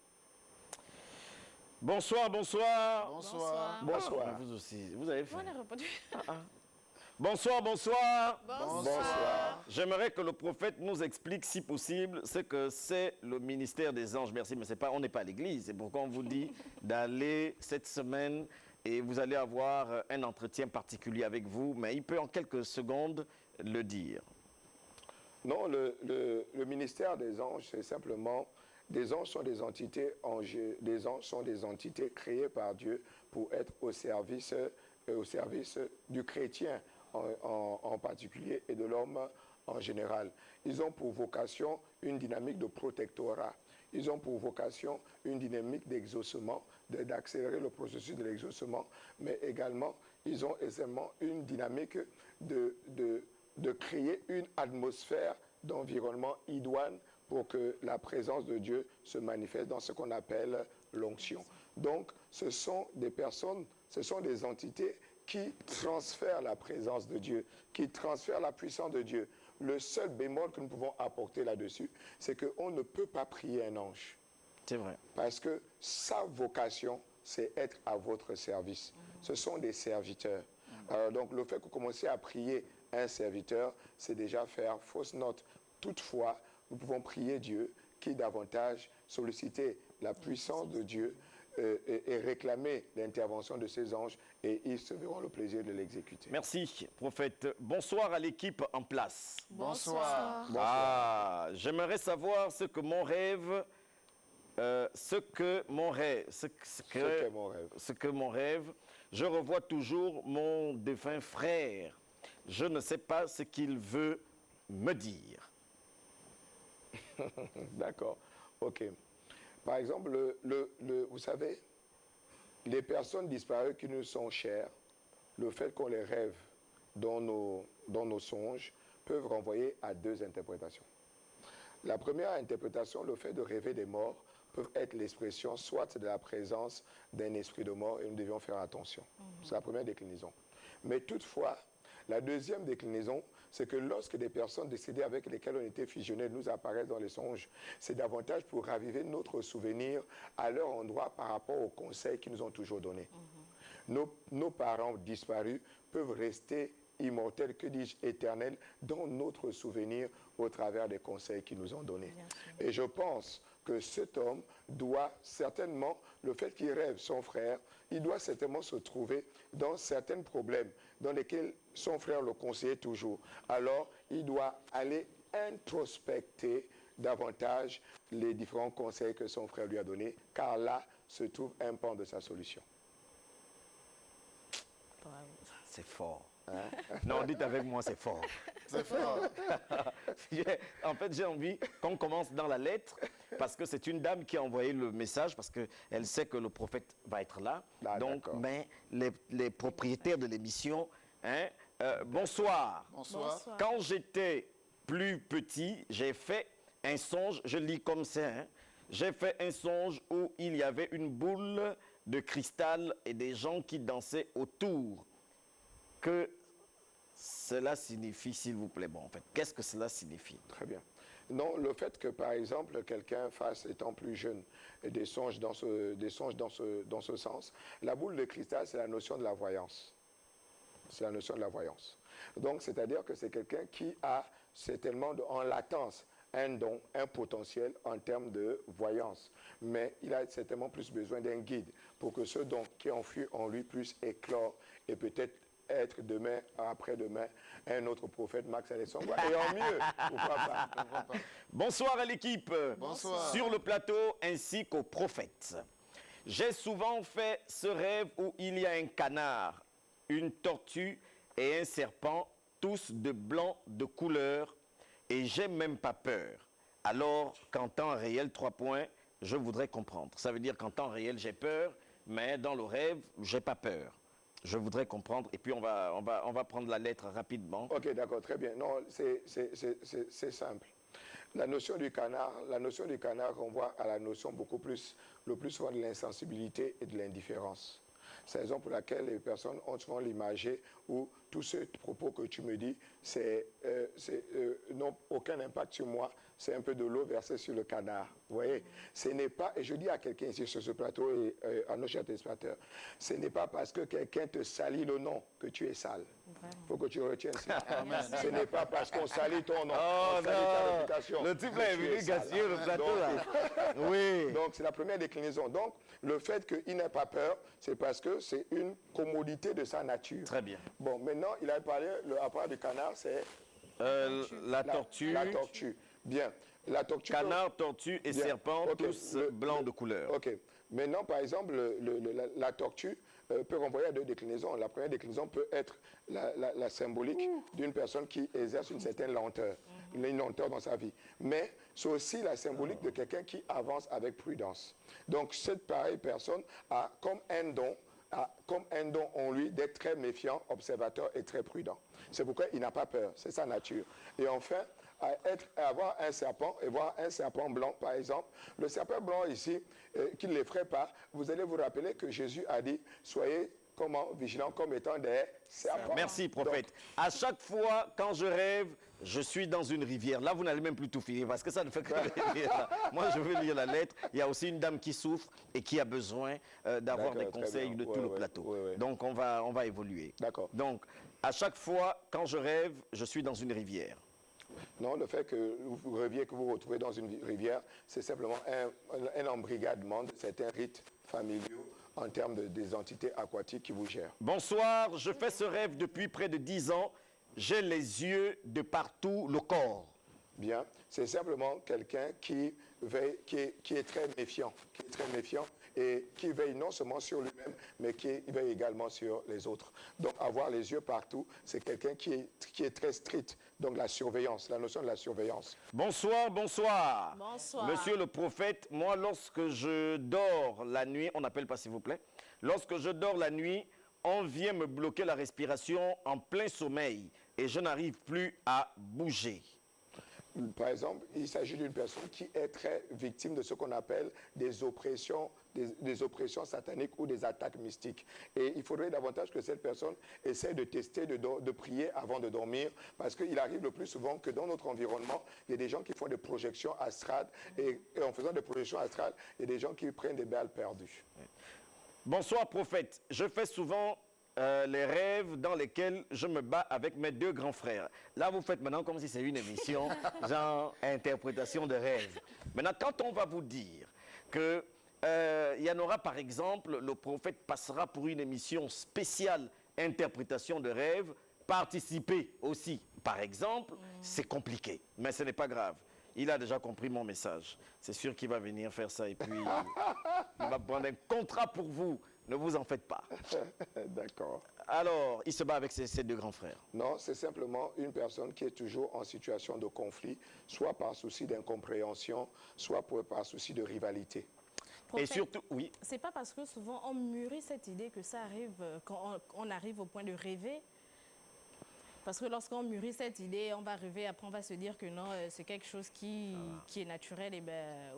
Bonsoir, bonsoir. Bonsoir. Bonsoir. Vous aussi, vous avez fait. On a répondu. Bonsoir, bonsoir. Bonsoir. J'aimerais que le prophète nous explique, si possible, ce que c'est le ministère des anges. Merci, mais on n'est pas à l'église. C'est pourquoi on vous dit d'aller cette semaine et vous allez avoir un entretien particulier avec vous, mais il peut en quelques secondes le dire. Non, le ministère des anges, c'est simplement, des anges sont des entités des anges sont des entités créées par Dieu pour être au service du chrétien en particulier et de l'homme en général. Ils ont pour vocation une dynamique de protectorat. Ils ont pour vocation une dynamique d'exaucement, d'accélérer le processus de l'exaucement, mais également, ils ont aisément une dynamique de créer une atmosphère d'environnement idoine pour que la présence de Dieu se manifeste dans ce qu'on appelle l'onction. Donc, ce sont des personnes, ce sont des entités qui transfèrent la présence de Dieu, qui transfèrent la puissance de Dieu. Le seul bémol que nous pouvons apporter là-dessus, c'est qu'on ne peut pas prier un ange. C'est vrai. Parce que sa vocation, c'est être à votre service. Ce sont des serviteurs. Alors donc, le fait que vous commenciez à prier un serviteur, c'est déjà faire fausse note. Toutefois, nous pouvons prier Dieu qui davantage solliciter la puissance de Dieu et réclamer l'intervention de ses anges, et ils se verront le plaisir de l'exécuter. Merci, prophète. Bonsoir à l'équipe en place. Bonsoir. Ah, j'aimerais savoir ce que mon rêve, ce que mon rêve, je revois toujours mon défunt frère. Je ne sais pas ce qu'il veut me dire. D'accord, ok. Par exemple, vous savez, les personnes disparues qui nous sont chères, le fait qu'on les rêve dans nos songes, peuvent renvoyer à deux interprétations. La première interprétation, le fait de rêver des morts, peut être l'expression soit de la présence d'un esprit de mort, et nous devions faire attention. C'est la première déclinaison. Mais toutefois, la deuxième déclinaison, c'est que lorsque des personnes décédées avec lesquelles on était fusionnés nous apparaissent dans les songes, c'est davantage pour raviver notre souvenir à leur endroit par rapport aux conseils qu'ils nous ont toujours donnés. Nos parents disparus peuvent rester immortels, que dis-je, éternels, dans notre souvenir au travers des conseils qu'ils nous ont donnés. Et je pense que cet homme doit certainement, le fait qu'il rêve son frère, il doit certainement se trouver dans certains problèmes dans lesquels son frère le conseillait toujours. Alors, il doit aller introspecter davantage les différents conseils que son frère lui a donnés, car là se trouve un pan de sa solution. C'est fort. Hein? Non, dites avec moi, c'est fort. C'est fort. En fait, j'ai envie qu'on commence dans la lettre, parce que c'est une dame qui a envoyé le message, parce qu'elle sait que le prophète va être là. Ah, donc, mais les propriétaires de l'émission, hein, bonsoir. Bonsoir. Quand j'étais plus petit, j'ai fait un songe, je lis comme ça, hein, j'ai fait un songe où il y avait une boule de cristal et des gens qui dansaient autour. Que cela signifie, s'il vous plaît? Bon, en fait, qu'est-ce que cela signifie? Très bien. Non, le fait que, par exemple, quelqu'un fasse, étant plus jeune, des songes dans ce sens, la boule de cristal, c'est la notion de la voyance. C'est la notion de la voyance. Donc, c'est-à-dire que c'est quelqu'un qui a certainement en latence un don, un potentiel en termes de voyance. Mais il a certainement plus besoin d'un guide pour que ce don qui est enfui en lui puisse éclore et peut-être être demain, après-demain, un autre prophète, Max Alexandre. Et en mieux, pourquoi pas? Bonsoir à l'équipe. Bonsoir. Sur le plateau ainsi qu'aux prophètes. J'ai souvent fait ce rêve où il y a un canard, une tortue et un serpent, tous de blanc de couleur, et j'ai même pas peur. Alors qu'en temps réel, 3 points, je voudrais comprendre. Ça veut dire qu'en temps réel, j'ai peur, mais dans le rêve, j'ai pas peur. Je voudrais comprendre, et puis on va prendre la lettre rapidement. Ok, d'accord, très bien. Non, c'est simple. La notion du canard renvoie à la notion le plus souvent de l'insensibilité et de l'indifférence. C'est la raison pour laquelle les personnes ont souvent l'imagé où tous ces propos que tu me dis, n'ont aucun impact sur moi. C'est un peu de l'eau versée sur le canard. Vous voyez, ce n'est pas, et je dis à quelqu'un ici sur ce plateau et à nos chers téléspectateurs, ce n'est pas parce que quelqu'un te salit le nom que tu es sale. Il faut que tu retiennes ça. Ce n'est pas parce qu'on salit ton nom, on salit ta masturbation. Le type là est venu gaspiller le plateau Donc, là. Oui. Donc, c'est la première déclinaison. Donc, le fait qu'il n'ait pas peur, c'est parce que c'est une commodité de sa nature. Très bien. Bon, maintenant, il a parlé, le rapport du canard, c'est La tortue, la tortue. Bien. La tortue. canard, tortue et Bien. serpent, Ok. tous blancs de couleur. OK. Maintenant, par exemple, la tortue peut renvoyer à deux déclinaisons. La première déclinaison peut être la symbolique d'une personne qui exerce une certaine lenteur, une lenteur dans sa vie. Mais c'est aussi la symbolique de quelqu'un qui avance avec prudence. Donc, cette pareille personne a comme un don en lui d'être très méfiant, observateur et très prudent. C'est pourquoi il n'a pas peur, c'est sa nature. Et enfin, à avoir un serpent et voir un serpent blanc, par exemple. Le serpent blanc ici, qui ne l'effraie pas, vous allez vous rappeler que Jésus a dit, soyez vigilants comme étant des serpents. Merci, prophète. À chaque fois, quand je rêve, je suis dans une rivière. Là, vous n'allez même plus tout finir parce que ça ne fait que lire. Là. Moi, je veux lire la lettre. Il y a aussi une dame qui souffre et qui a besoin d'avoir des D'accord, très conseils bien. de tout le plateau. Donc, on va évoluer. D'accord. Donc, à chaque fois, quand je rêve, je suis dans une rivière. Non, le fait que vous rêviez que vous vous retrouvez dans une rivière, c'est simplement un embrigadement de certains rites familiaux en termes des entités aquatiques qui vous gèrent. Bonsoir, je fais ce rêve depuis près de 10 ans. J'ai les yeux de partout, le corps. Bien, c'est simplement quelqu'un qui est très méfiant, et qui veille non seulement sur lui-même, mais qui veille également sur les autres. Donc, avoir les yeux partout, c'est quelqu'un qui est très strict. Donc, la surveillance, la notion de la surveillance. Bonsoir, bonsoir. Bonsoir. Monsieur le prophète, moi, lorsque je dors la nuit, on n'appelle pas s'il vous plaît, lorsque je dors la nuit, on vient me bloquer la respiration en plein sommeil et je n'arrive plus à bouger. Par exemple, il s'agit d'une personne qui est très victime de ce qu'on appelle des oppressions sataniques ou des attaques mystiques. Et il faudrait davantage que cette personne essaie de tester, de prier avant de dormir, parce qu'il arrive le plus souvent que dans notre environnement, il y a des gens qui font des projections astrales, et en faisant des projections astrales, il y a des gens qui prennent des balles perdues. Bonsoir, prophète. Je fais souvent les rêves dans lesquels je me bats avec mes deux grands frères. Là, vous faites maintenant comme si c'est une émission, genre interprétation de rêve. Maintenant, quand on va vous dire que il y en aura, par exemple, le prophète passera pour une émission spéciale interprétation de rêve, participer aussi, par exemple, c'est compliqué, mais ce n'est pas grave. Il a déjà compris mon message. C'est sûr qu'il va venir faire ça et puis il va prendre un contrat pour vous. Ne vous en faites pas. D'accord. Alors, il se bat avec ses deux grands frères. Non, c'est simplement une personne qui est toujours en situation de conflit, soit par souci d'incompréhension, soit par souci de rivalité. Prophète, Et surtout, oui. c'est pas parce que souvent on mûrit cette idée que ça arrive quand on arrive au point de rêver. Parce que lorsqu'on mûrit cette idée, on va rêver, après on va se dire que non, c'est quelque chose qui est naturel et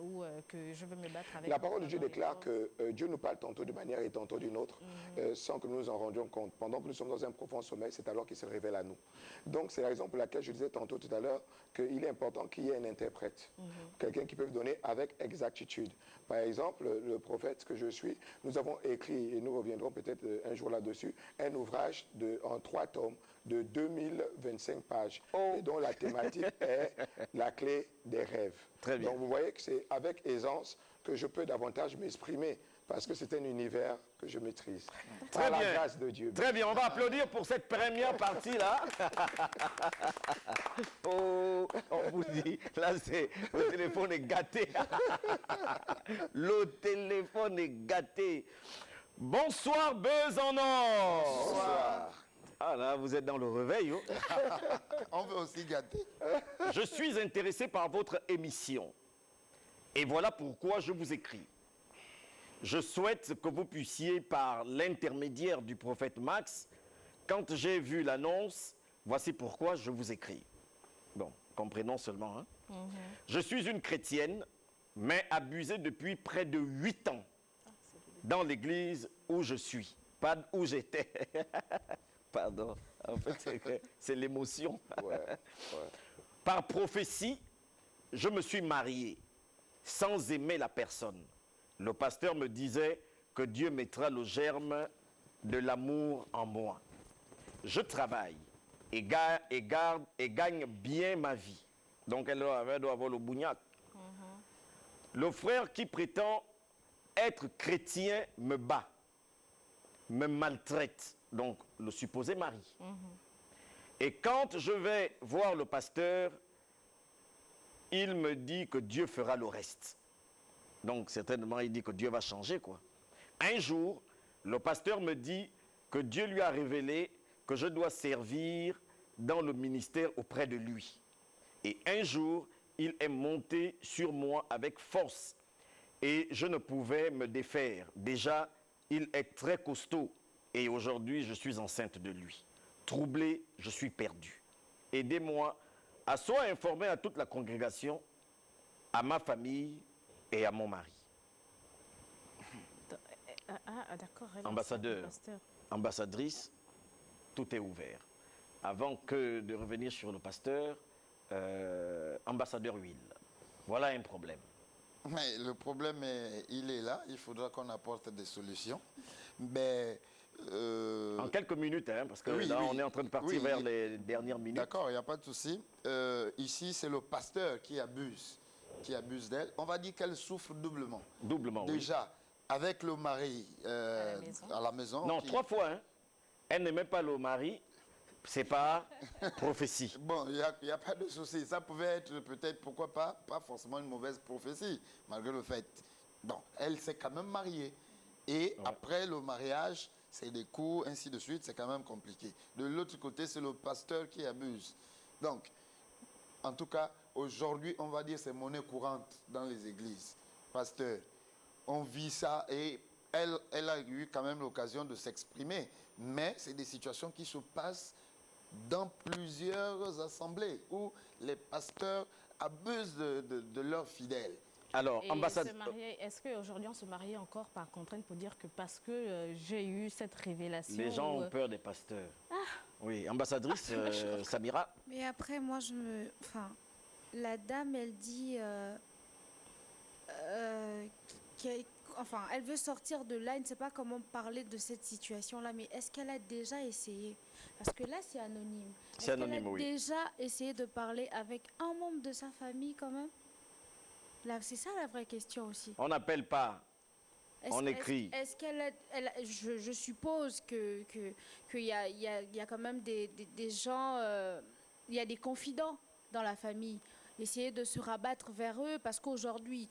ou que je veux me battre avec. La parole de Dieu déclare que Dieu nous parle tantôt d'une manière et tantôt d'une autre, sans que nous nous en rendions compte. Pendant que nous sommes dans un profond sommeil, c'est alors qu'il se révèle à nous. Donc c'est la raison pour laquelle je disais tantôt tout à l'heure qu'il est important qu'il y ait un interprète, quelqu'un qui peut donner avec exactitude. Par exemple, le prophète que je suis, nous avons écrit, et nous reviendrons peut-être un jour là-dessus, un ouvrage en 3 tomes de 2025 pages, et dont la thématique est la clé des rêves. Très bien. Donc vous voyez que c'est avec aisance que je peux davantage m'exprimer, parce que c'est un univers que je maîtrise. Très Par bien. la grâce de Dieu. Très bien, on va applaudir pour cette première partie-là. Oh, on vous dit, là, le téléphone est gâté. Le téléphone est gâté. Bonsoir, Buzz en or. Bonsoir. Ah là, vous êtes dans le réveil. Oh. On veut aussi gâter. Je suis intéressé par votre émission. Et voilà pourquoi je vous écris. Je souhaite que vous puissiez, par l'intermédiaire du prophète Max, quand j'ai vu l'annonce, voici pourquoi je vous écris. Bon, comprenons seulement. Hein? Je suis une chrétienne, mais abusée depuis près de 8 ans dans l'église où je suis. Pas où j'étais. Pardon. En fait, c'est l'émotion. Ouais. Par prophétie, je me suis marié sans aimer la personne. Le pasteur me disait que Dieu mettra le germe de l'amour en moi. Je travaille et gagne bien ma vie. Donc elle doit avoir le bougnac. Le frère qui prétend être chrétien me bat, me maltraite. Donc le supposé mari. Et quand je vais voir le pasteur, il me dit que Dieu fera le reste. Donc certainement il dit que Dieu va changer quoi. Un jour, le pasteur me dit que Dieu lui a révélé que je dois servir dans le ministère auprès de lui. Et un jour, il est monté sur moi avec force et je ne pouvais me défaire. Déjà, il est très costaud et aujourd'hui, je suis enceinte de lui. Troublé, je suis perdu. Aidez-moi à soit informer à toute la congrégation, à ma famille et à mon mari. D'accord. Ambassadeur, ambassadrice, tout est ouvert. Avant que de revenir sur le pasteur, ambassadeur Will, voilà un problème. Mais le problème, il est là. Il faudra qu'on apporte des solutions. Mais... En quelques minutes, hein, parce que oui, là, oui, on est en train de partir vers les dernières minutes. D'accord, il n'y a pas de souci. Ici, c'est le pasteur qui abuse d'elle. On va dire qu'elle souffre doublement. Doublement, déjà, avec le mari à la maison. Non, 3 fois. Hein. Elle n'aimait pas le mari. C'est pas prophétie. Bon, il n'y a pas de souci. Ça pouvait être peut-être, pourquoi pas forcément une mauvaise prophétie, malgré le fait. Bon, elle s'est quand même mariée. Et après le mariage, c'est des coups, ainsi de suite, c'est quand même compliqué. De l'autre côté, c'est le pasteur qui abuse. Donc, en tout cas, aujourd'hui, on va dire c'est monnaie courante dans les églises. Pasteur, on vit ça et elle a eu quand même l'occasion de s'exprimer. Mais c'est des situations qui se passent dans plusieurs assemblées où les pasteurs abusent de leurs fidèles. Alors, ambassadeur... Est-ce qu'aujourd'hui on se marie encore par contrainte pour dire que parce que j'ai eu cette révélation... Les gens ont peur des pasteurs. Oui, ambassadrice Samira. Mais après, moi, Enfin, la dame, elle dit... Enfin, elle veut sortir de là, elle ne sait pas comment parler de cette situation-là, mais est-ce qu'elle a déjà essayé? Parce que là, c'est anonyme. C'est anonyme, oui. Elle a déjà essayé de parler avec un membre de sa famille, quand même? C'est ça la vraie question aussi. On n'appelle pas, on écrit. Est-ce qu'elle je suppose qu'il y a quand même des gens, il y a des confidents dans la famille. Essayer de se rabattre vers eux parce qu'aujourd'hui,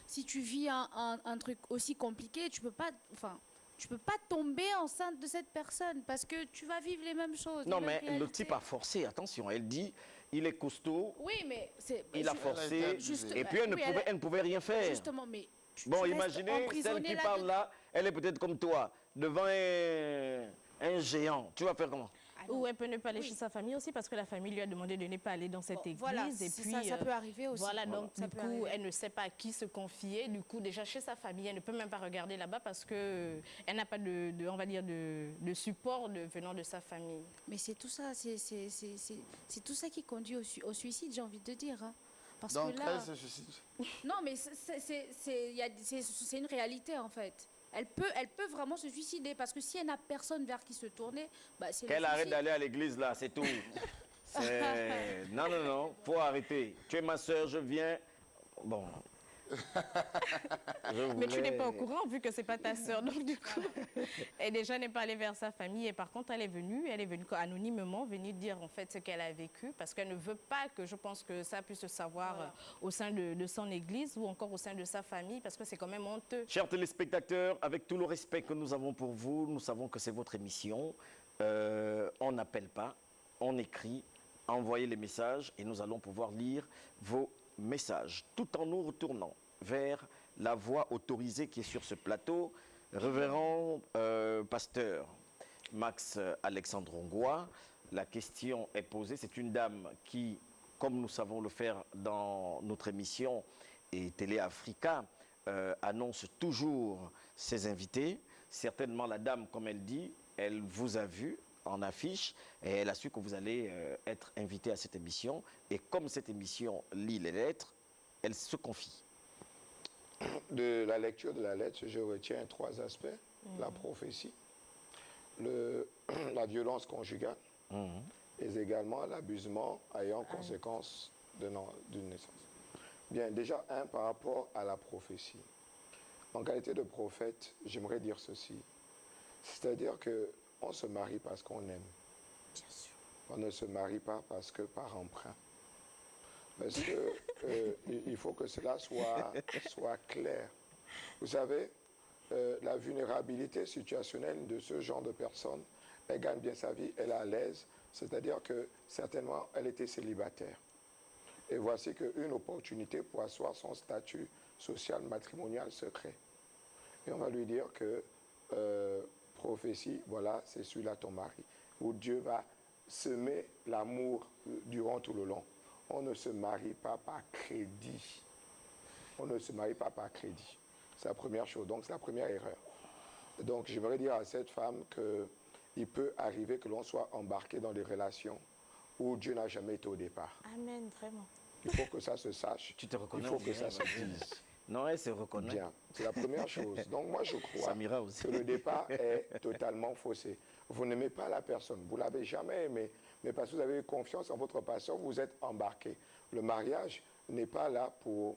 si tu vis un truc aussi compliqué, tu peux pas tomber enceinte de cette personne parce que tu vas vivre les mêmes choses. Non, mais le type a forcé, attention, elle dit, il est costaud, oui, mais il a forcé, et puis elle ne pouvait rien faire. Justement, mais bon, imaginez, celle qui parle là, elle est peut-être comme toi, devant un géant. Tu vas faire comment? Ou elle peut ne pas aller chez sa famille aussi parce que la famille lui a demandé de ne pas aller dans cette église. Voilà, et puis, ça peut arriver aussi. Voilà, donc du coup, elle ne sait pas à qui se confier. Du coup, déjà chez sa famille, elle ne peut même pas regarder là-bas parce qu'elle n'a pas on va dire, de support venant de sa famille. Mais c'est tout ça, c'est tout ça qui conduit au suicide, j'ai envie de dire. Hein. Parce donc que là, elle se suicide. Non, mais c'est une réalité en fait. Elle peut vraiment se suicider parce que si elle n'a personne vers qui se tourner, bah, c'est qu'elle arrête d'aller à l'église là, c'est tout. Non, non, non, faut arrêter. Tu es ma soeur, je viens. Bon. Mais tu n'es pas au courant vu que c'est pas ta soeur, donc du coup, elle déjà n'est pas allée vers sa famille et par contre elle est venue anonymement venir dire en fait ce qu'elle a vécu parce qu'elle ne veut pas que je pense que ça puisse se savoir au sein de son église ou encore au sein de sa famille parce que c'est quand même honteux. Chers téléspectateurs, avec tout le respect que nous avons pour vous, nous savons que c'est votre émission. On n'appelle pas, on écrit, envoyez les messages et nous allons pouvoir lire vos messages tout en nous retournant vers la voix autorisée qui est sur ce plateau, révérend pasteur Max Alexandre Ongois. La question est posée, c'est une dame qui, comme nous savons le faire dans notre émission et Télé Africa, annonce toujours ses invités. Certainement la dame, comme elle dit, elle vous a vu en affiche et elle a su que vous allez être invité à cette émission. Et comme cette émission lit les lettres, elle se confie. De la lecture de la lettre, je retiens 3 aspects. La prophétie, la violence conjugale et également l'abusement ayant conséquence d'une naissance. Bien, déjà, par rapport à la prophétie. En qualité de prophète, j'aimerais dire ceci. C'est-à-dire qu'on ne se marie parce qu'on aime. Bien sûr. On ne se marie pas parce que par emprunt. Parce que il faut que cela soit clair. Vous savez, la vulnérabilité situationnelle de ce genre de personne, elle gagne bien sa vie, elle est à l'aise, c'est-à-dire que certainement elle était célibataire. Et voici qu'une opportunité pour asseoir son statut social matrimonial se crée. Et on va lui dire que prophétie, voilà, c'est celui-là ton mari, où Dieu va semer l'amour durant tout le long. On ne se marie pas par crédit. On ne se marie pas par crédit. C'est la première chose. Donc, c'est la première erreur. Donc, j'aimerais dire à cette femme qu'il peut arriver que l'on soit embarqué dans des relations où Dieu n'a jamais été au départ. Amen, vraiment. Il faut que ça se sache. Tu te reconnais? Il faut que ça se dise. Non, elle se reconnaît. Bien, c'est la première chose. Donc moi, je crois Samira aussi. que le départ est totalement faussé. Vous n'aimez pas la personne, vous ne l'avez jamais aimé, mais parce que vous avez eu confiance en votre passion, vous êtes embarqué. Le mariage n'est pas là pour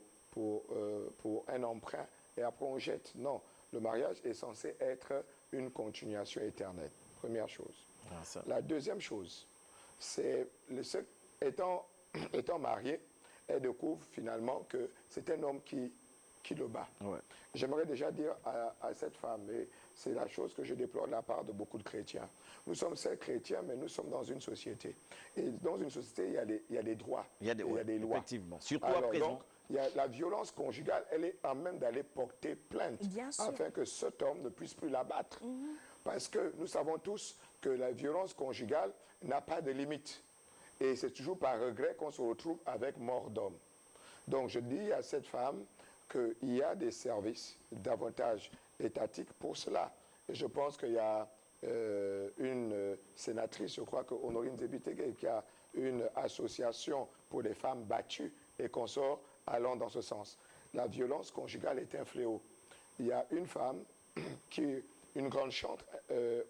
un emprunt et après on jette. Non, le mariage est censé être une continuation éternelle. Première chose. Ah, ça. La deuxième chose, c'est étant marié, elle découvre finalement que c'est un homme qui le bat. Ouais. J'aimerais déjà dire à cette femme, et c'est la chose que je déplore de la part de beaucoup de chrétiens. Nous sommes certes chrétiens, mais nous sommes dans une société. Et dans une société, il y a des droits, Il y a des lois. Effectivement. Surtout Alors, à présent. donc, il y a la violence conjugale, elle est en même d'aller porter plainte Bien sûr. afin que cet homme ne puisse plus la battre. Parce que nous savons tous que la violence conjugale n'a pas de limite. Et c'est toujours par regret qu'on se retrouve avec mort d'homme. Donc je dis à cette femme qu'il y a des services davantage étatiques pour cela. Et je pense qu'il y a une sénatrice, je crois que Honorine Zebitege, qui a une association pour les femmes battues et consorts allant dans ce sens. La violence conjugale est un fléau. Il y a une femme, une grande chante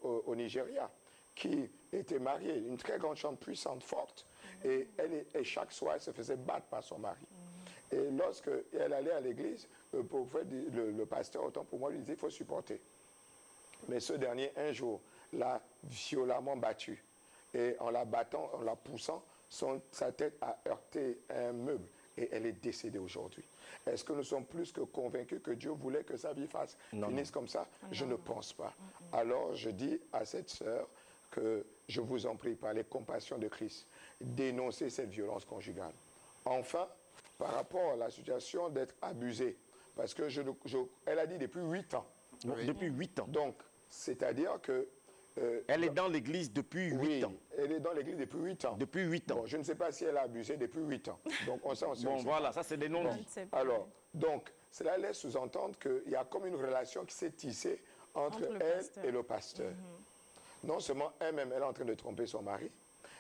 au Nigeria, qui était mariée, une très grande chante puissante, forte, et chaque soir, elle se faisait battre par son mari. Et lorsqu'elle allait à l'église, le pasteur, autant pour moi, lui disait qu'il faut supporter. Mais ce dernier, un jour, l'a violemment battue. Et en la battant, en la poussant, sa tête a heurté un meuble. Et elle est décédée aujourd'hui. Est-ce que nous sommes plus que convaincus que Dieu voulait que sa vie finisse comme ça? Je ne pense pas. Alors je dis à cette sœur que je vous en prie, par les compassions de Christ, dénoncez cette violence conjugale. Enfin, par rapport à la situation d'être abusée, parce que elle a dit depuis 8 ans. Oui. Depuis 8 ans. Donc, c'est-à-dire que... elle est dans l'église depuis 8 ans. Elle est dans l'église depuis 8 ans. Depuis 8 ans. Bon, je ne sais pas si elle a abusé depuis 8 ans. Donc, on sait. Bon, voilà, ça c'est des non-dits. Alors, donc, cela laisse sous-entendre qu'il y a comme une relation qui s'est tissée entre elle et le pasteur. Non seulement elle-même, elle est en train de tromper son mari,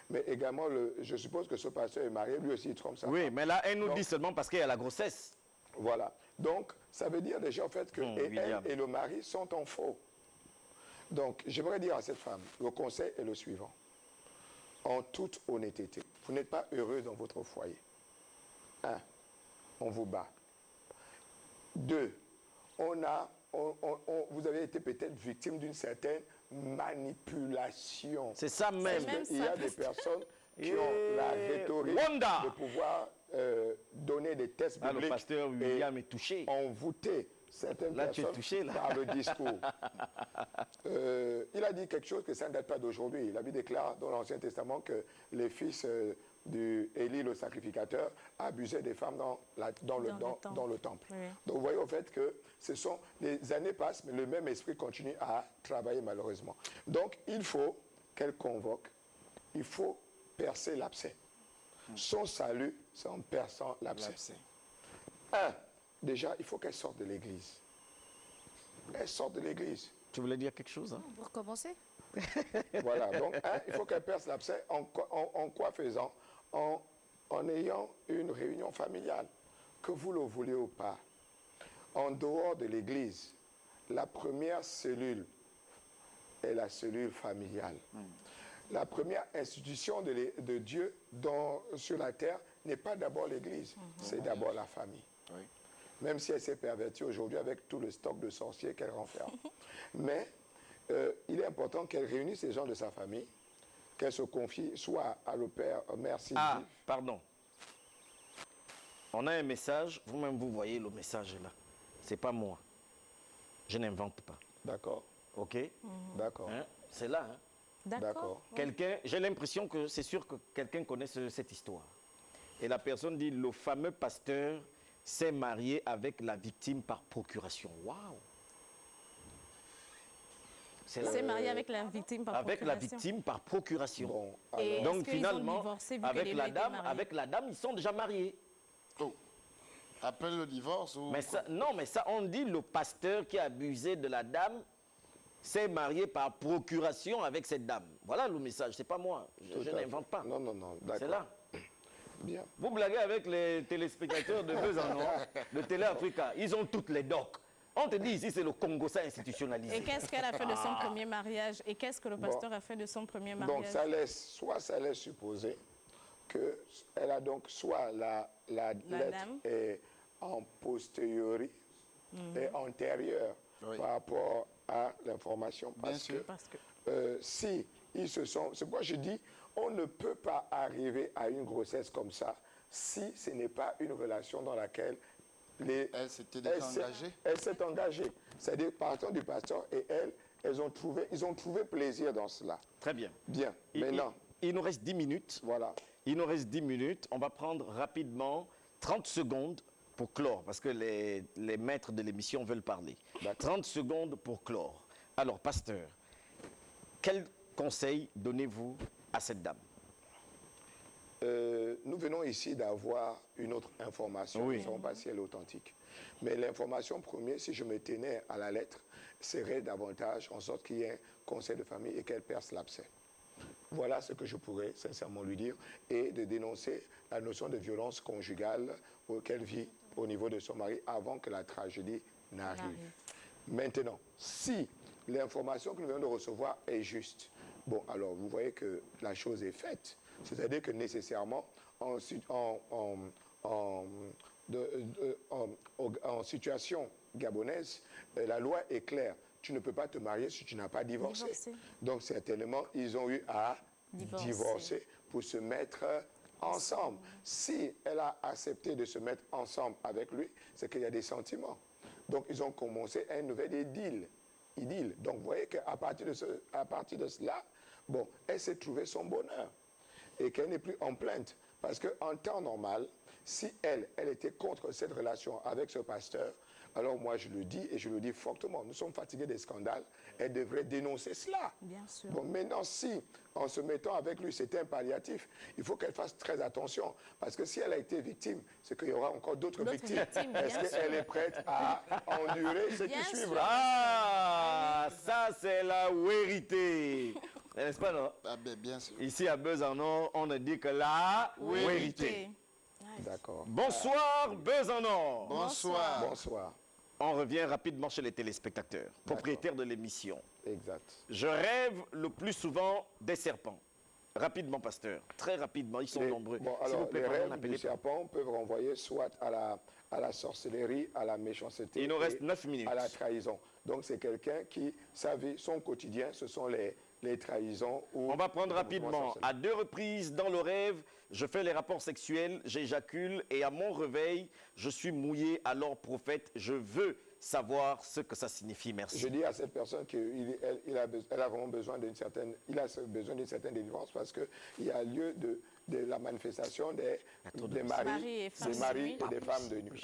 mais également, je suppose que ce pasteur est marié, lui aussi il trompe sa femme. Oui, mais là, elle nous dit seulement parce qu'il y a la grossesse. Voilà. Donc, ça veut dire déjà en fait que elle et le mari sont en faux. Donc, j'aimerais dire à cette femme, le conseil est le suivant. En toute honnêteté, vous n'êtes pas heureuse dans votre foyer. 1, on vous bat. 2, vous avez été peut-être victime d'une certaine manipulation. C'est ça même. Il y a des personnes qui ont la rhétorique de pouvoir donner des tests bibliques. Le pasteur William est touché. Envoûter certaines personnes par le discours. Il a dit quelque chose que ça ne date pas d'aujourd'hui. Il avait déclaré dans l'Ancien Testament que les fils d'Élie le sacrificateur abusaient des femmes dans le temple. Oui. Donc vous voyez au fait que les années passent, mais le même esprit continue à travailler malheureusement. Donc il faut qu'elle convoque, il faut percer l'abcès. Son salut, c'est en perçant l'abcès. 1, déjà, il faut qu'elle sorte de l'église. Elle sort de l'église. Tu voulais dire quelque chose, hein? Pour commencer. Voilà, donc il faut qu'elle perce l'abcès en quoi faisant? En ayant une réunion familiale, que vous le voulez ou pas. En dehors de l'église, la première cellule est la cellule familiale. La première institution de Dieu sur la terre n'est pas d'abord l'Église, c'est d'abord la famille. Oui. Même si elle s'est pervertie aujourd'hui avec tout le stock de sorciers qu'elle renferme. Mais il est important qu'elle réunisse les gens de sa famille, qu'elle se confie soit à le père, mère Sylvie. Ah, pardon. On a un message, vous-même vous voyez le message là. C'est pas moi. Je n'invente pas. D'accord, OK? d'accord, Hein? C'est là. Hein? d'accord. Quelqu'un, j'ai l'impression que c'est sûr que quelqu'un connaît cette histoire. Et la personne dit, le fameux pasteur s'est marié avec la victime par procuration. Waouh! Il s'est marié avec la victime par Avec la procuration. victime par procuration. Bon, Et alors, Donc est-ce qu'ils ont finalement, divorcé vu que les deux étaient mariés? avec la dame, ils sont déjà mariés. Oh. Après le divorce ou... Mais ça, non, mais ça, on dit le pasteur qui a abusé de la dame s'est marié par procuration avec cette dame. Voilà le message, c'est pas moi. Je tout à n'invente fait. pas. Non, non, non, C'est d'accord. là. Bien. Vous blaguez avec les téléspectateurs de Besançon, de Télé Africa. Ils ont toutes les docs. On te dit ici, c'est le Congo, ça institutionnalisé. Et qu'est-ce qu'elle a fait de son premier mariage? Et qu'est-ce que le pasteur a fait de son premier mariage? Donc ça laisse supposer qu'elle a donc soit la lettre dame. est en posteriori et antérieure par rapport à l'information. Bien sûr. Parce que Si ils se sont... C'est pourquoi je dis, on ne peut pas arriver à une grossesse comme ça si ce n'est pas une relation dans laquelle Elle s'était déjà engagée. Elle s'est engagée. C'est-à-dire, partant du pasteur et elle, ils ont trouvé plaisir dans cela. Très bien. Bien, maintenant, Il nous reste 10 minutes. voilà. Il nous reste 10 minutes. On va prendre rapidement 30 secondes pour clore, parce que les maîtres de l'émission veulent parler. D'accord. 30 secondes pour clore. Alors, pasteur, quel conseil donnez-vous à cette dame? Nous venons ici d'avoir une autre information. Oui. Nous ne savons pas si elle est authentique. Mais l'information première, si je me tenais à la lettre, serait davantage en sorte qu'il y ait un conseil de famille et qu'elle perce l'abcès. Voilà ce que je pourrais sincèrement lui dire et de dénoncer la notion de violence conjugale qu'elle vit au niveau de son mari avant que la tragédie n'arrive. Maintenant, si l'information que nous venons de recevoir est juste, bon, alors vous voyez que la chose est faite. C'est-à-dire que nécessairement, en situation gabonaise, la loi est claire. Tu ne peux pas te marier si tu n'as pas divorcé. Donc certainement, ils ont eu à divorcer pour se mettre ensemble. Si elle a accepté de se mettre ensemble avec lui, c'est qu'il y a des sentiments. Donc ils ont commencé un nouvel idylle. Donc vous voyez qu'à partir de cela, bon, elle s'est trouvé son bonheur et qu'elle n'est plus en plainte. Parce qu'en temps normal, si elle était contre cette relation avec ce pasteur, alors moi je le dis et je le dis fortement, nous sommes fatigués des scandales, elle devrait dénoncer cela. Bien sûr. Bon, maintenant, si en se mettant avec lui, c'était un palliatif, il faut qu'elle fasse très attention. Parce que si elle a été victime, c'est qu'il y aura encore d'autres victimes. Est-ce qu'elle est prête à endurer ce qui suivra? Ah, ça c'est la vérité. N'est-ce pas, non? Ah ben, bien sûr. Ici à Besançon, on ne dit que la vérité. D'accord. Bonsoir Besançon. Bonsoir. Bonsoir. On revient rapidement chez les téléspectateurs, propriétaires de l'émission. Exact. Je rêve le plus souvent des serpents. Rapidement, pasteur. Très rapidement, ils sont nombreux. Bon, S'il vous alors, plaît, les pardon, rêves n'appelez du pas. serpent peuvent renvoyer soit à la sorcellerie, à la méchanceté. Il nous reste et 9 minutes. À la trahison. Donc, c'est quelqu'un qui, sa vie, son quotidien, ce sont les trahisons. Ou On va prendre les rapidement. mouvements sorcelleries. À 2 reprises dans le rêve, je fais les rapports sexuels, j'éjacule et à mon réveil, je suis mouillé. Alors, prophète, je veux savoir ce que ça signifie. Merci. Je dis à cette personne qu'elle a vraiment besoin d'une certaine délivrance parce qu'il y a lieu de la manifestation des maris et des femmes de nuit.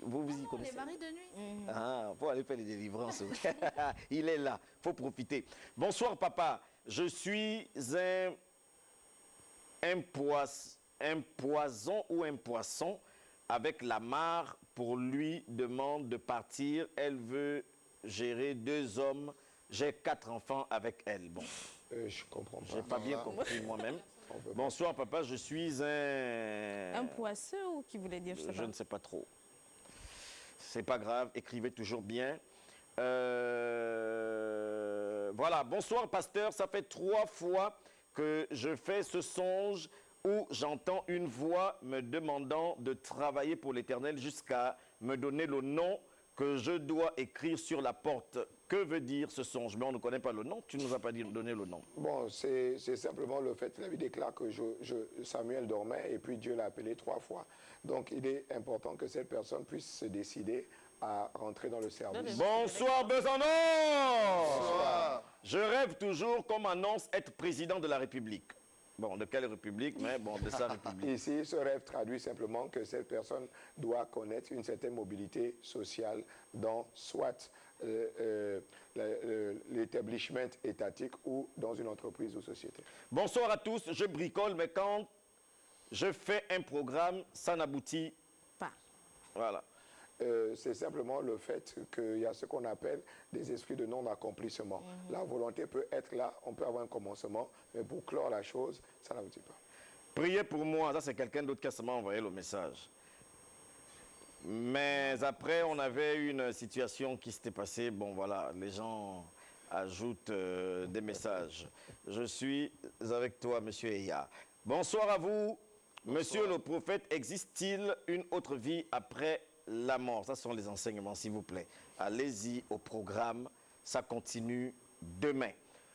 Vous y connaissez? Les maris de nuit. Ah, faut aller faire les délivrances. Il est là, faut profiter. Bonsoir papa, je suis un poison ou un poisson avec la mare pour lui demande de partir. Elle veut gérer 2 hommes. J'ai 4 enfants avec elle. Bon, Je comprends j'ai pas. pas bien compris moi-même. Bonsoir papa, je suis Un poisseux ou qui voulait dire je ne sais pas trop. C'est pas grave, écrivez toujours bien. Voilà, bonsoir pasteur, ça fait 3 fois que je fais ce songe où j'entends une voix me demandant de travailler pour l'Éternel jusqu'à me donner le nom que je dois écrire sur la porte. Que veut dire ce songe? Mais on ne connaît pas le nom, tu ne nous as pas donné le nom. Bon, c'est simplement le fait, la Bible déclare que Samuel dormait et puis Dieu l'a appelé 3 fois. Donc il est important que cette personne puisse se décider à rentrer dans le service. Bonsoir Besançon. Bonsoir. Je rêve toujours qu'on m'annonce être président de la République. Bon, de quelle République? Mais bon, de sa République. Ici, ce rêve traduit simplement que cette personne doit connaître une certaine mobilité sociale dans soit l'établissement étatique ou dans une entreprise ou société. Bonsoir à tous, je bricole, mais quand je fais un programme, ça n'aboutit pas. Voilà. C'est simplement le fait qu'il y a ce qu'on appelle des esprits de non-accomplissement. La volonté peut être là, on peut avoir un commencement, mais pour clore la chose, ça n'aboutit pas. Priez pour moi, ça c'est quelqu'un d'autre qui a seulement envoyé le message. Mais après, on avait une situation qui s'était passée, bon voilà, les gens ajoutent des messages. Je suis avec toi, monsieur Eya. Bonsoir à vous. Bonsoir. Monsieur le prophète, existe-t-il une autre vie après la mort? Ça sont les enseignements, s'il vous plaît. Allez-y au programme, ça continue demain.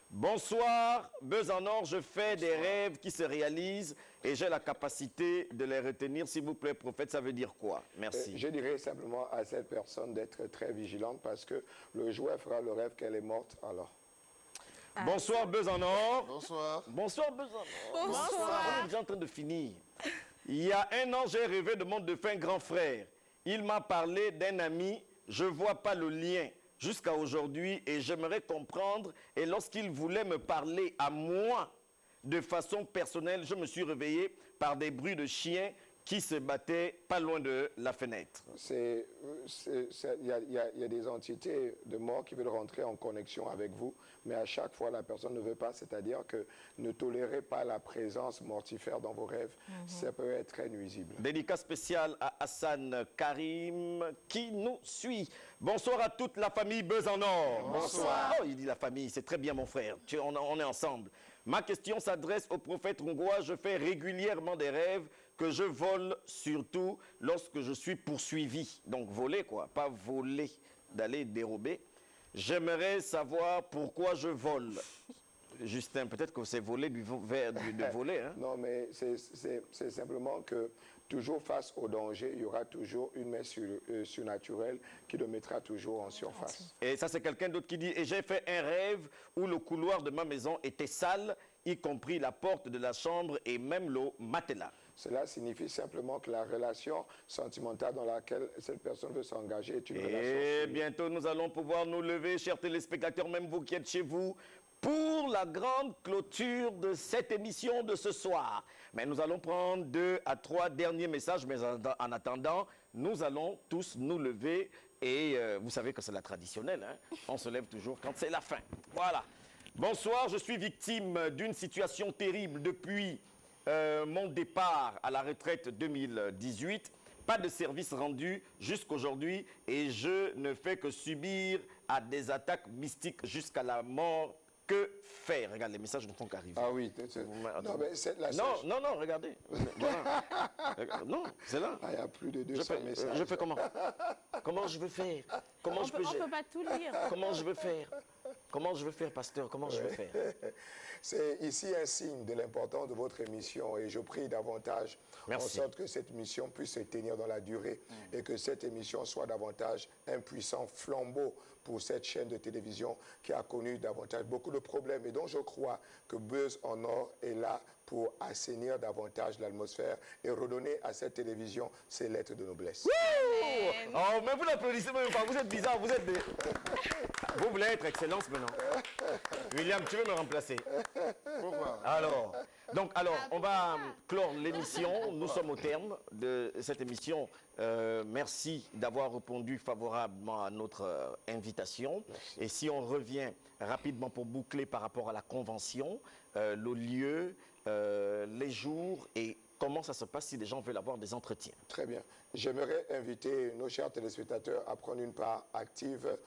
Bonsoir, Buzz en or, je fais des rêves qui se réalisent et j'ai la capacité de les retenir. S'il vous plaît, prophète, ça veut dire quoi? Merci. Je dirais simplement à cette personne d'être très vigilante parce que le jour, elle fera le rêve qu'elle est morte, alors. Bonsoir, Buzz en or. Bonsoir. Bonsoir, Buzz en or. Bonsoir. On est déjà en train de finir. Il y a un an, j'ai rêvé de mon défunt grand frère. Il m'a parlé d'un ami, je ne vois pas le lien jusqu'à aujourd'hui et j'aimerais comprendre. Et lorsqu'il voulait me parler à moi de façon personnelle, je me suis réveillé par des bruits de chiens qui se battaient pas loin de la fenêtre. Il y a des entités de mort qui veulent rentrer en connexion avec vous, mais à chaque fois, la personne ne veut pas, c'est-à-dire que ne tolérez pas la présence mortifère dans vos rêves. Ça peut être très nuisible. Dédicace spéciale à Hassan Karim qui nous suit. Bonsoir à toute la famille Buzz en or. Bonsoir. Oh, il dit la famille, c'est très bien mon frère, on est ensemble. Ma question s'adresse au prophète hongrois. Je fais régulièrement des rêves que je vole, surtout lorsque je suis poursuivi. Donc voler quoi, pas voler, d'aller dérober. J'aimerais savoir pourquoi je vole. Justin, peut-être que c'est voler de voler. Hein? Non, mais c'est simplement que toujours face au danger, il y aura toujours une main surnaturelle qui le mettra toujours en surface. Et ça, c'est quelqu'un d'autre qui dit, et j'ai fait un rêve où le couloir de ma maison était sale, y compris la porte de la chambre et même le matelas. Cela signifie simplement que la relation sentimentale dans laquelle cette personne veut s'engager est une relation. Et bientôt, nous allons pouvoir nous lever, chers téléspectateurs, même vous qui êtes chez vous, pour la grande clôture de cette émission de ce soir. Mais nous allons prendre 2 à 3 derniers messages, mais en attendant, nous allons tous nous lever. Et vous savez que c'est la traditionnelle, hein? On se lève toujours quand c'est la fin. Voilà. Bonsoir, je suis victime d'une situation terrible depuis mon départ à la retraite 2018. Pas de service rendu jusqu'aujourd'hui et je ne fais que subir à des attaques mystiques jusqu'à la mort. Que faire? Regarde, les messages ne font qu'arriver. Ah oui, non, mais c'est la non, regardez. Voilà. Non, c'est là. Ah, il y a plus de 200 messages. Je fais comment? Comment je veux faire? Comment On ne peut pas tout lire. Comment je veux faire? Comment je veux faire, pasteur? Comment je veux faire? C'est ici un signe de l'importance de votre émission et je prie davantage en sorte que cette émission puisse se tenir dans la durée et que cette émission soit davantage un puissant flambeau pour cette chaîne de télévision qui a connu davantage beaucoup de problèmes et dont je crois que Buzz en or est là pour assainir davantage l'atmosphère et redonner à cette télévision ses lettres de noblesse. Oh, mais vous n'applaudissez même pas, vous êtes bizarre, vous êtes des... Vous voulez être excellence maintenant. William, tu veux me remplacer? Pourquoi? Alors, on va clore l'émission. Nous sommes au terme de cette émission. Merci d'avoir répondu favorablement à notre invitation. Merci. Et si on revient rapidement pour boucler par rapport à la convention, le lieu, les jours et comment ça se passe si les gens veulent avoir des entretiens. Très bien. J'aimerais inviter nos chers téléspectateurs à prendre une part active.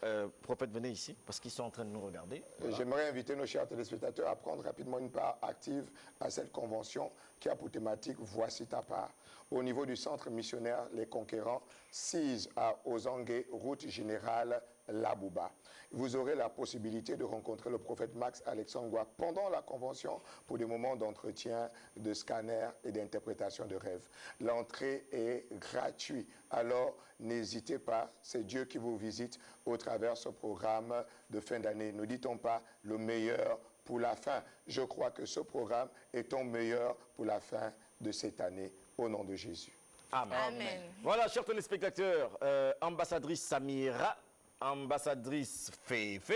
Prophète, venez ici, parce qu'ils sont en train de nous regarder. Voilà. J'aimerais inviter nos chers téléspectateurs à prendre rapidement une part active à cette convention qui a pour thématique « Voici ta part ». Au niveau du centre missionnaire Les Conquérants, 6 à Ozangue, route générale Labouba. Vous aurez la possibilité de rencontrer le prophète Max Alexandre pendant la convention pour des moments d'entretien, de scanner et d'interprétation de rêves. L'entrée est gratuite, alors n'hésitez pas, c'est Dieu qui vous visite au travers ce programme de fin d'année. Ne dit-on pas le meilleur pour la fin? Je crois que ce programme est ton meilleur pour la fin de cette année, au nom de Jésus. Amen. Amen. Voilà, chers téléspectateurs, ambassadrice Samira, ambassadrice Fefe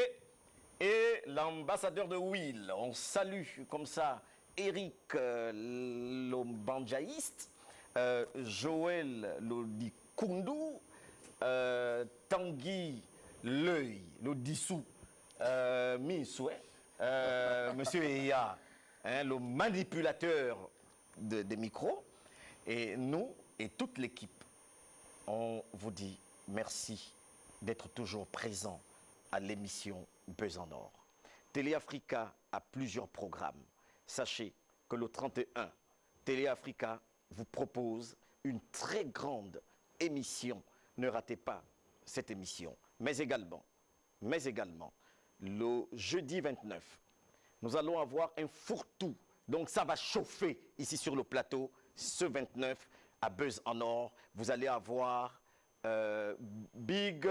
et l'ambassadeur de Will. On salue comme ça Eric l'Ombanjaïste, Joël Lodikundu, Tanguy L'œil, Lodissou, Minsoué, Monsieur Eya, hein, le manipulateur des micros. Et nous et toute l'équipe, on vous dit merci d'être toujours présent à l'émission Buzz en Or. Télé Africa a plusieurs programmes. Sachez que le 31, Télé Africa vous propose une très grande émission. Ne ratez pas cette émission. Mais également, le jeudi 29, nous allons avoir un fourre-tout. Donc ça va chauffer ici sur le plateau. Ce 29, à Buzz en Or, vous allez avoir Big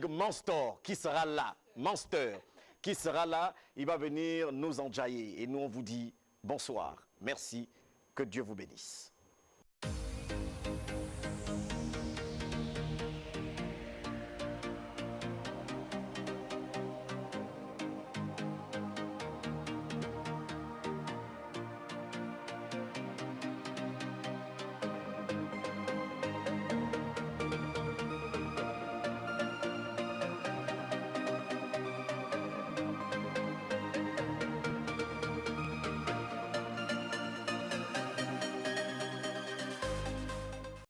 Monster qui sera là. Monster qui sera là. Il va venir nous enjailler. Et nous, on vous dit bonsoir. Merci. Que Dieu vous bénisse.